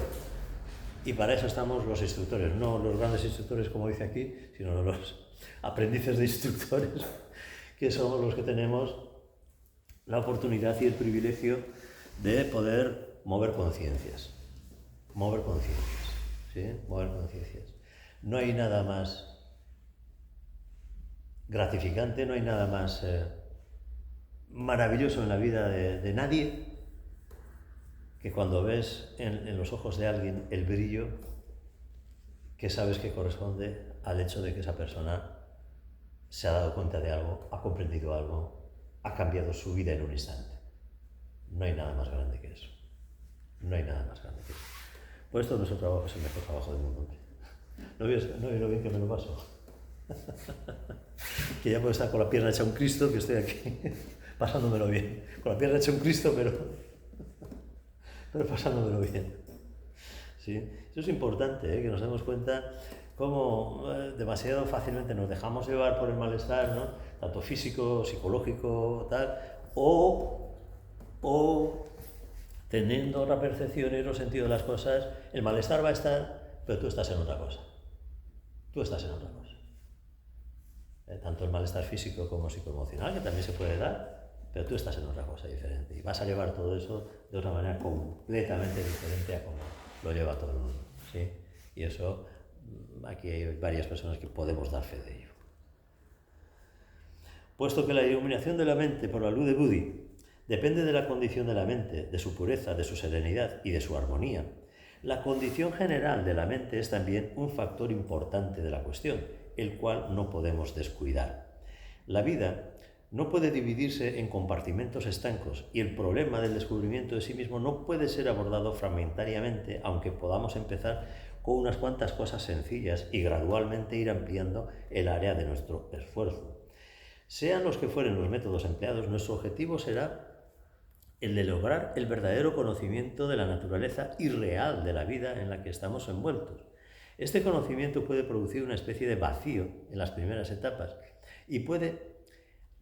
Y para eso estamos los instructores, no los grandes instructores como dice aquí, sino los aprendices de instructores, que somos los que tenemos la oportunidad y el privilegio de poder mover conciencias. Mover conciencias, ¿sí? Mover conciencias. No hay nada más gratificante, no hay nada más maravilloso en la vida de nadie que cuando ves en los ojos de alguien el brillo que sabes que corresponde al hecho de que esa persona se ha dado cuenta de algo, ha comprendido algo, ha cambiado su vida en un instante. No hay nada más grande que eso. No hay nada más grande que eso. Por esto nuestro trabajo es el mejor trabajo del mundo. ¿No ves lo bien que me lo paso? Que ya puedo estar con la pierna hecha un Cristo, que estoy aquí pasándomelo bien. Con la pierna hecha un Cristo, pero pasándomelo bien. ¿Sí? Eso es importante, que nos demos cuenta cómo demasiado fácilmente nos dejamos llevar por el malestar, ¿no? Tanto físico, psicológico, tal, o teniendo otra percepción y otro sentido de las cosas, el malestar va a estar, pero tú estás en otra cosa. Tú estás en otra cosa. Tanto el malestar físico como psicoemocional, que también se puede dar, pero tú estás en otra cosa diferente. Y vas a llevar todo eso de otra manera completamente diferente a como lo lleva todo el mundo, ¿sí? Y eso, aquí hay varias personas que podemos dar fe de ello. Puesto que la iluminación de la mente por la luz de Budi depende de la condición de la mente, de su pureza, de su serenidad y de su armonía, la condición general de la mente es también un factor importante de la cuestión, el cual no podemos descuidar. La vida no puede dividirse en compartimentos estancos y el problema del descubrimiento de sí mismo no puede ser abordado fragmentariamente, aunque podamos empezar con unas cuantas cosas sencillas y gradualmente ir ampliando el área de nuestro esfuerzo. Sean los que fueren los métodos empleados, nuestro objetivo será el de lograr el verdadero conocimiento de la naturaleza irreal de la vida en la que estamos envueltos. Este conocimiento puede producir una especie de vacío en las primeras etapas y puede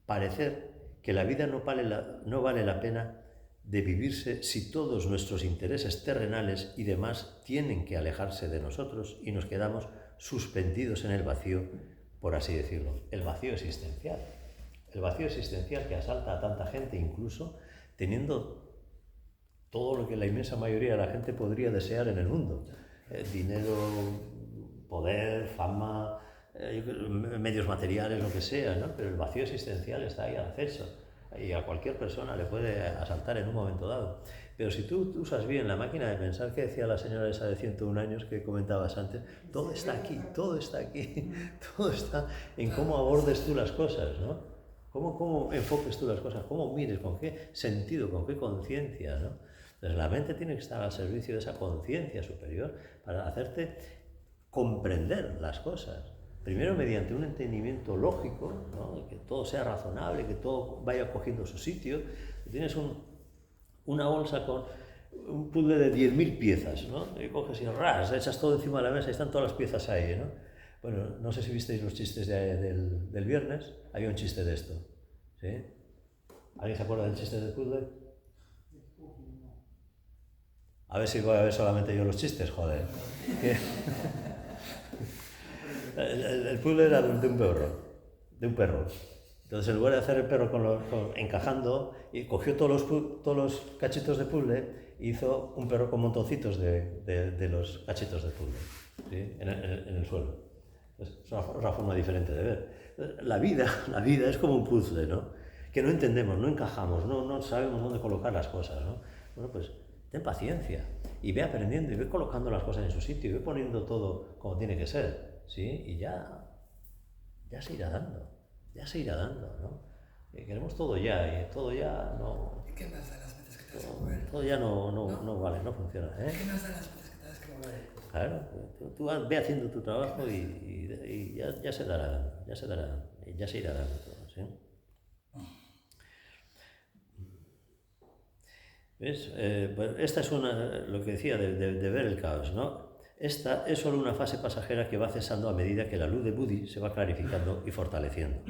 parecer que la vida no vale la pena de vivirse si todos nuestros intereses terrenales y demás tienen que alejarse de nosotros y nos quedamos suspendidos en el vacío, por así decirlo, el vacío existencial. El vacío existencial que asalta a tanta gente, incluso teniendo todo lo que la inmensa mayoría de la gente podría desear en el mundo. Dinero, poder, fama, medios materiales, lo que sea, ¿no? Pero el vacío existencial está ahí al acceso y a cualquier persona le puede asaltar en un momento dado. Pero si tú usas bien la máquina de pensar que decía la señora esa de 101 años que comentabas antes, todo está aquí, todo está aquí, todo está en cómo abordes tú las cosas, ¿no? Cómo enfoques tú las cosas, cómo mires, con qué sentido, con qué conciencia, ¿no? Entonces la mente tiene que estar al servicio de esa conciencia superior para hacerte comprender las cosas. Primero mediante un entendimiento lógico, ¿no? Que todo sea razonable, que todo vaya cogiendo su sitio. Tienes una bolsa con un puzzle de 10.000 piezas, ¿no? Y coges y ras, echas todo encima de la mesa y están todas las piezas ahí, ¿no? Bueno, no sé si visteis los chistes del viernes, había un chiste de esto, ¿sí? ¿Alguien se acuerda del chiste del puzzle? A ver si voy a ver solamente yo los chistes, joder. El puzzle era de un perro. Entonces, en lugar de hacer el perro encajando, y cogió todos los cachitos de puzzle e hizo un perro con montoncitos de los cachitos de puzzle, ¿sí? en el suelo. Es una forma diferente de ver. La vida es como un puzzle, ¿no? Que no entendemos, no encajamos, no sabemos dónde colocar las cosas, ¿no? Bueno, pues ten paciencia y ve aprendiendo y ve colocando las cosas en su sitio y ve poniendo todo como tiene que ser, ¿sí? Y ya se irá dando, ¿no? Queremos todo ya y todo ya no... ¿Y qué más da las veces que te has que mover? Todo ya no vale, no funciona, ¿eh? ¿Qué más da las veces que te has que mover? Claro, tú ve haciendo tu trabajo y ya se dará, ya se irá dando todo, ¿sí? ¿Ves? Pues esta es lo que decía de ver el caos, ¿no? Esta es solo una fase pasajera que va cesando a medida que la luz de Buddhi se va clarificando y fortaleciendo.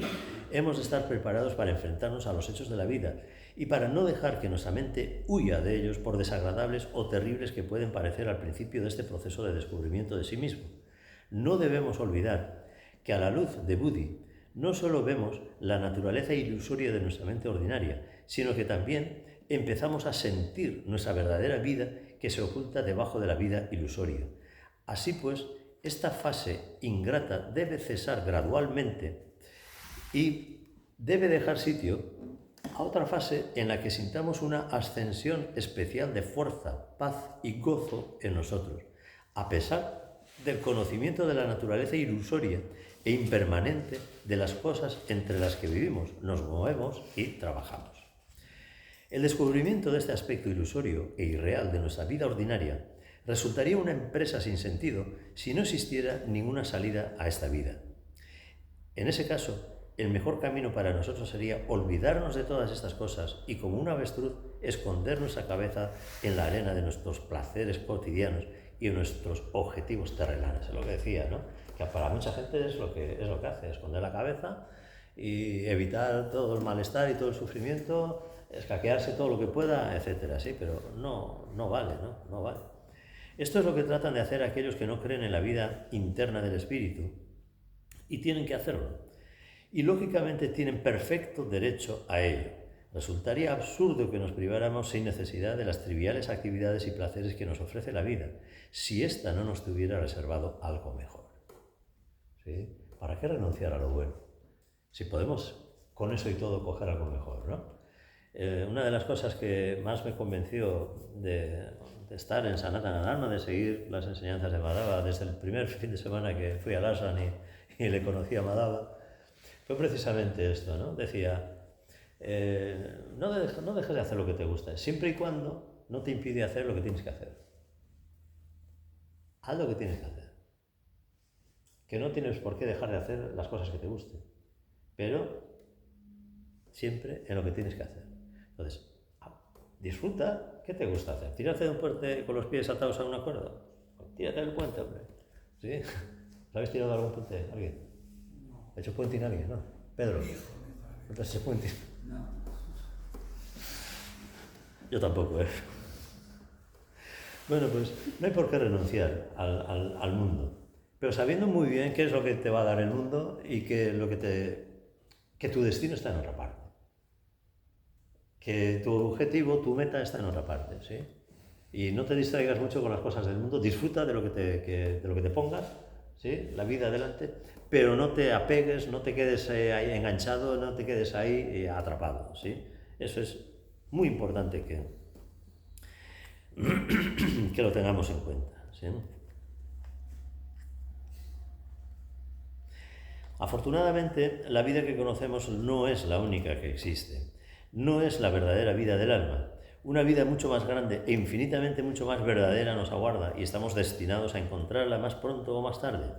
Hemos de estar preparados para enfrentarnos a los hechos de la vida y para no dejar que nuestra mente huya de ellos por desagradables o terribles que pueden parecer al principio de este proceso de descubrimiento de sí mismo. No debemos olvidar que a la luz de Buddhi no solo vemos la naturaleza ilusoria de nuestra mente ordinaria, sino que también empezamos a sentir nuestra verdadera vida que se oculta debajo de la vida ilusoria. Así pues, esta fase ingrata debe cesar gradualmente y debe dejar sitio a otra fase en la que sintamos una ascensión especial de fuerza, paz y gozo en nosotros, a pesar del conocimiento de la naturaleza ilusoria e impermanente de las cosas entre las que vivimos, nos movemos y trabajamos. El descubrimiento de este aspecto ilusorio e irreal de nuestra vida ordinaria resultaría una empresa sin sentido si no existiera ninguna salida a esta vida. En ese caso, el mejor camino para nosotros sería olvidarnos de todas estas cosas y, como un avestruz, esconder nuestra cabeza en la arena de nuestros placeres cotidianos y de nuestros objetivos terrenales. Es lo que decía, ¿no? Que para mucha gente es lo que hace, esconder la cabeza y evitar todo el malestar y todo el sufrimiento, escaquearse todo lo que pueda, etcétera, sí, pero no vale, ¿no? No vale. Esto es lo que tratan de hacer aquellos que no creen en la vida interna del espíritu y tienen que hacerlo. Y lógicamente tienen perfecto derecho a ello. Resultaría absurdo que nos priváramos sin necesidad de las triviales actividades y placeres que nos ofrece la vida, si ésta no nos tuviera reservado algo mejor. ¿Sí? ¿Para qué renunciar a lo bueno? Si podemos con eso y todo coger algo mejor, ¿no? Una de las cosas que más me convenció de estar en Sanatana Dharma, de seguir las enseñanzas de Madhava, desde el primer fin de semana que fui a Ashram y le conocí a Madhava, fue precisamente esto, ¿no? Decía, no dejes de hacer lo que te gusta, siempre y cuando no te impide hacer lo que tienes que hacer. Haz lo que tienes que hacer. Que no tienes por qué dejar de hacer las cosas que te gusten, pero siempre en lo que tienes que hacer. Entonces, disfruta. ¿Qué te gusta hacer? ¿Tirarte de un puente con los pies atados a una cuerda? Tírate del puente, hombre. ¿Sí? ¿Habéis tirado algún puente? ¿Alguien? No. ¿Ha hecho puenting alguien? ¿No? Pedro. ¿No te has hecho puenting? No. Yo tampoco, ¿eh? Bueno, pues no hay por qué renunciar al mundo, pero sabiendo muy bien qué es lo que te va a dar el mundo y que tu destino está en otra parte. Que tu objetivo, tu meta está en otra parte, ¿sí? Y no te distraigas mucho con las cosas del mundo, disfruta de lo que te pongas, ¿sí? La vida adelante, pero no te apegues, no te quedes ahí enganchado, no te quedes ahí atrapado, ¿sí? Eso es muy importante que lo tengamos en cuenta, ¿sí? Afortunadamente, la vida que conocemos no es la única que existe, no es la verdadera vida del alma. Una vida mucho más grande e infinitamente mucho más verdadera nos aguarda y estamos destinados a encontrarla más pronto o más tarde.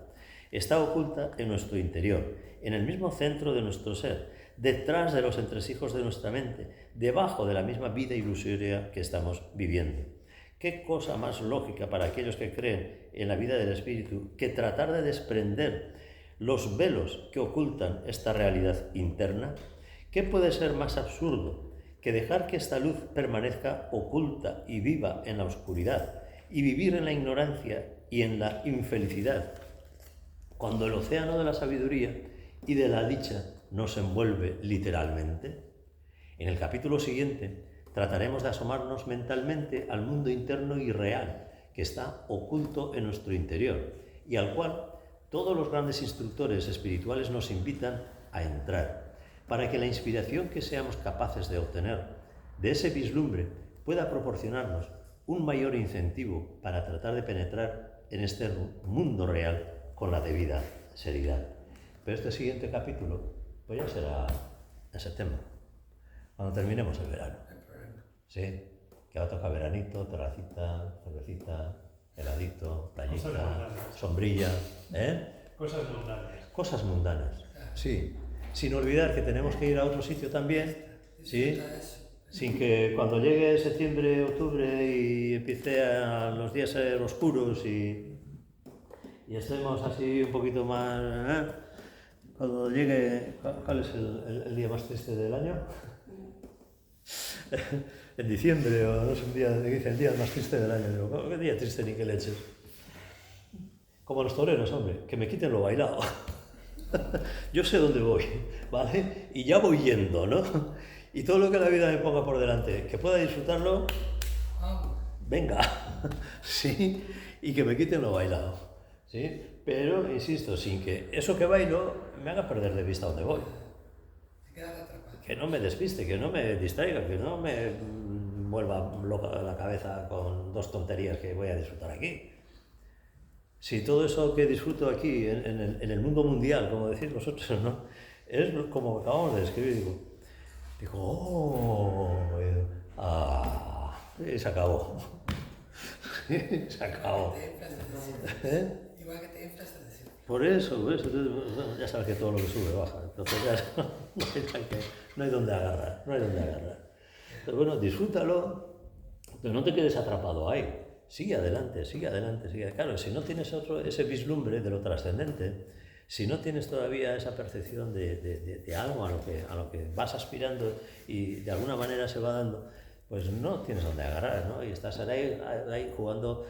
Está oculta en nuestro interior, en el mismo centro de nuestro ser, detrás de los entresijos de nuestra mente, debajo de la misma vida ilusoria que estamos viviendo. ¿Qué cosa más lógica para aquellos que creen en la vida del espíritu que tratar de desprender los velos que ocultan esta realidad interna? ¿Qué puede ser más absurdo que dejar que esta luz permanezca oculta y viva en la oscuridad y vivir en la ignorancia y en la infelicidad, cuando el océano de la sabiduría y de la dicha nos envuelve literalmente? En el capítulo siguiente trataremos de asomarnos mentalmente al mundo interno y real que está oculto en nuestro interior y al cual todos los grandes instructores espirituales nos invitan a entrar, para que la inspiración que seamos capaces de obtener de ese vislumbre pueda proporcionarnos un mayor incentivo para tratar de penetrar en este mundo real con la debida seriedad. Pero este siguiente capítulo pues ya será en septiembre, cuando terminemos el verano. Sí, que va a tocar veranito, terracita, cervecita, heladito, playita, sombrilla, Cosas mundanas. Cosas mundanas, sí. Sin olvidar que tenemos que ir a otro sitio también, ¿sí? Sin que cuando llegue septiembre, octubre y empiece a los días a ser oscuros y estemos así un poquito más... Cuando llegue... ¿Cuál es el día más triste del año? En diciembre, o no sé, un día que dice el día más triste del año. Digo, ¿qué día triste ni qué leches? Como los toreros, hombre, que me quiten lo bailado. Yo sé dónde voy, ¿vale? Y ya voy yendo, ¿no? Y todo lo que la vida me ponga por delante, que pueda disfrutarlo, venga, ¿sí? Y que me quiten lo bailado, ¿sí? Pero, insisto, sin que eso que bailo me haga perder de vista dónde voy. Que no me despiste, que no me distraiga, que no me vuelva loca la cabeza con dos tonterías que voy a disfrutar aquí. Si todo eso que disfruto aquí, en el mundo mundial, como decís vosotros, ¿no? Es como acabamos de describir, y se acabó. Se acabó. Igual que te inflas de decir. Por eso, ya sabes que todo lo que sube baja, entonces ya no hay donde agarrar, Pero bueno, disfrútalo, pero no te quedes atrapado ahí. Sigue adelante. Claro, si no tienes ese vislumbre de lo trascendente, si no tienes todavía esa percepción de algo a lo que vas aspirando y de alguna manera se va dando, pues no tienes dónde agarrar, ¿no? Y estás ahí jugando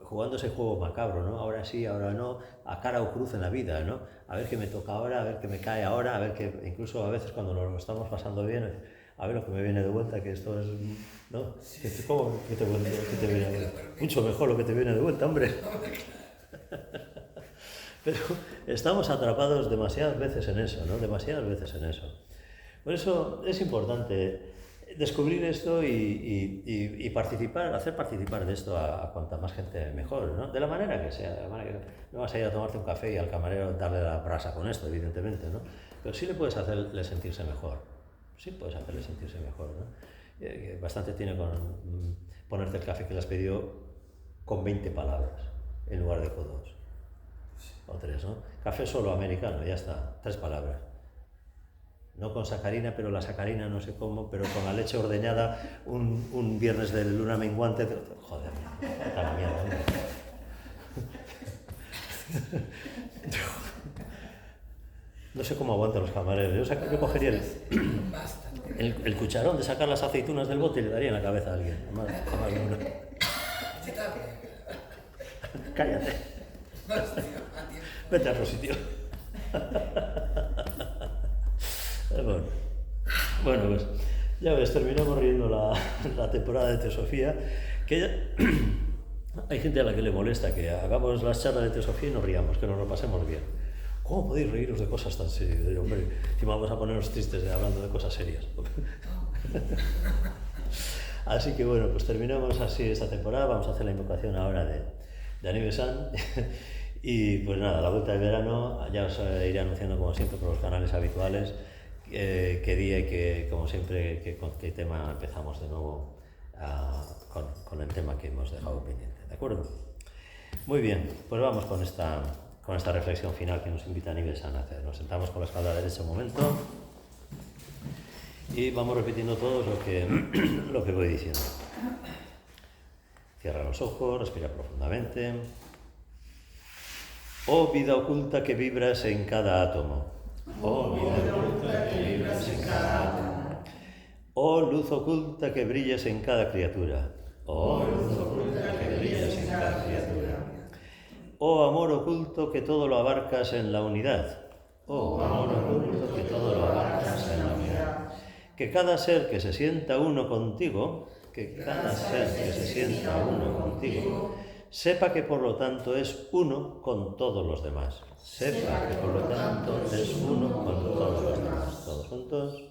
jugando ese juego macabro, ¿no? Ahora sí, ahora no, a cara o cruz en la vida, ¿no? A ver qué me toca ahora, a ver qué me cae ahora, a ver qué, incluso a veces cuando lo estamos pasando bien, a ver lo que me viene de vuelta, que esto es, ¿no? ¿Cómo que te viene de vuelta? Mucho mejor lo que te viene de vuelta, hombre. Pero estamos atrapados demasiadas veces en eso, ¿no? Demasiadas veces en eso. Por eso es importante descubrir esto y participar, hacer participar de esto a cuanta más gente mejor, ¿no? De la manera que sea, de la manera que no vas a ir a tomarte un café y al camarero darle la brasa con esto, evidentemente, ¿no? Pero sí le puedes hacerle sentirse mejor, ¿no? Bastante tiene con ponerte el café que le has pedido con 20 palabras en lugar de con 2 o 3, ¿no? Café solo americano, ya está, 3 palabras. No con sacarina, pero la sacarina no sé cómo, pero con la leche ordeñada un viernes de luna menguante. Joder, está la mierda, hombre. No sé cómo aguantan los camareros. Yo cogería el cucharón de sacar las aceitunas del bote y le daría en la cabeza a alguien. Jamás de uno. Cállate. Vete a otro sitio. Bueno, pues ya ves, terminamos riendo la temporada de Teosofía, que Hay gente a la que le molesta que hagamos las charlas de teosofía y nos riamos, que nos lo pasemos bien. ¿Cómo podéis reíros de cosas tan serias? Digo, hombre, si vamos a ponernos tristes hablando de cosas serias. Así que bueno, pues terminamos así esta temporada. Vamos a hacer la invocación ahora de Anibe-san. Y pues nada, a la vuelta de verano ya os iré anunciando como siempre por los canales habituales qué día y que, como siempre, con qué tema empezamos de nuevo con el tema que hemos dejado pendiente. ¿De acuerdo? Muy bien, pues vamos con esta reflexión final que nos invita Anibe-san a hacer. Nos sentamos con la espalda derecha un momento y vamos repitiendo todos lo que voy diciendo. Cierra los ojos, respira profundamente. Oh vida oculta que vibras en cada átomo. Oh vida oculta que vibras en cada átomo. Oh luz oculta que brillas en cada criatura. Oh luz oculta que brillas en cada criatura. Oh amor oculto que todo lo abarcas en la unidad. Oh amor oculto que todo lo abarcas en la unidad. Que cada ser que se sienta uno contigo, sepa que por lo tanto es uno con todos los demás. Sepa que por lo tanto es uno con todos los demás. Todos juntos.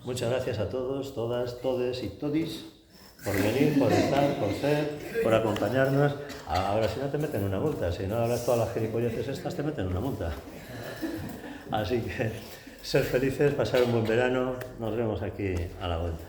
Muchas gracias a todos, todas, todes y todis por venir, por estar, por ser, por acompañarnos. Ahora si no te meten una multa, si no hablas todas las gilipolleces estas te meten una multa. Así que ser felices, pasar un buen verano, nos vemos aquí a la vuelta.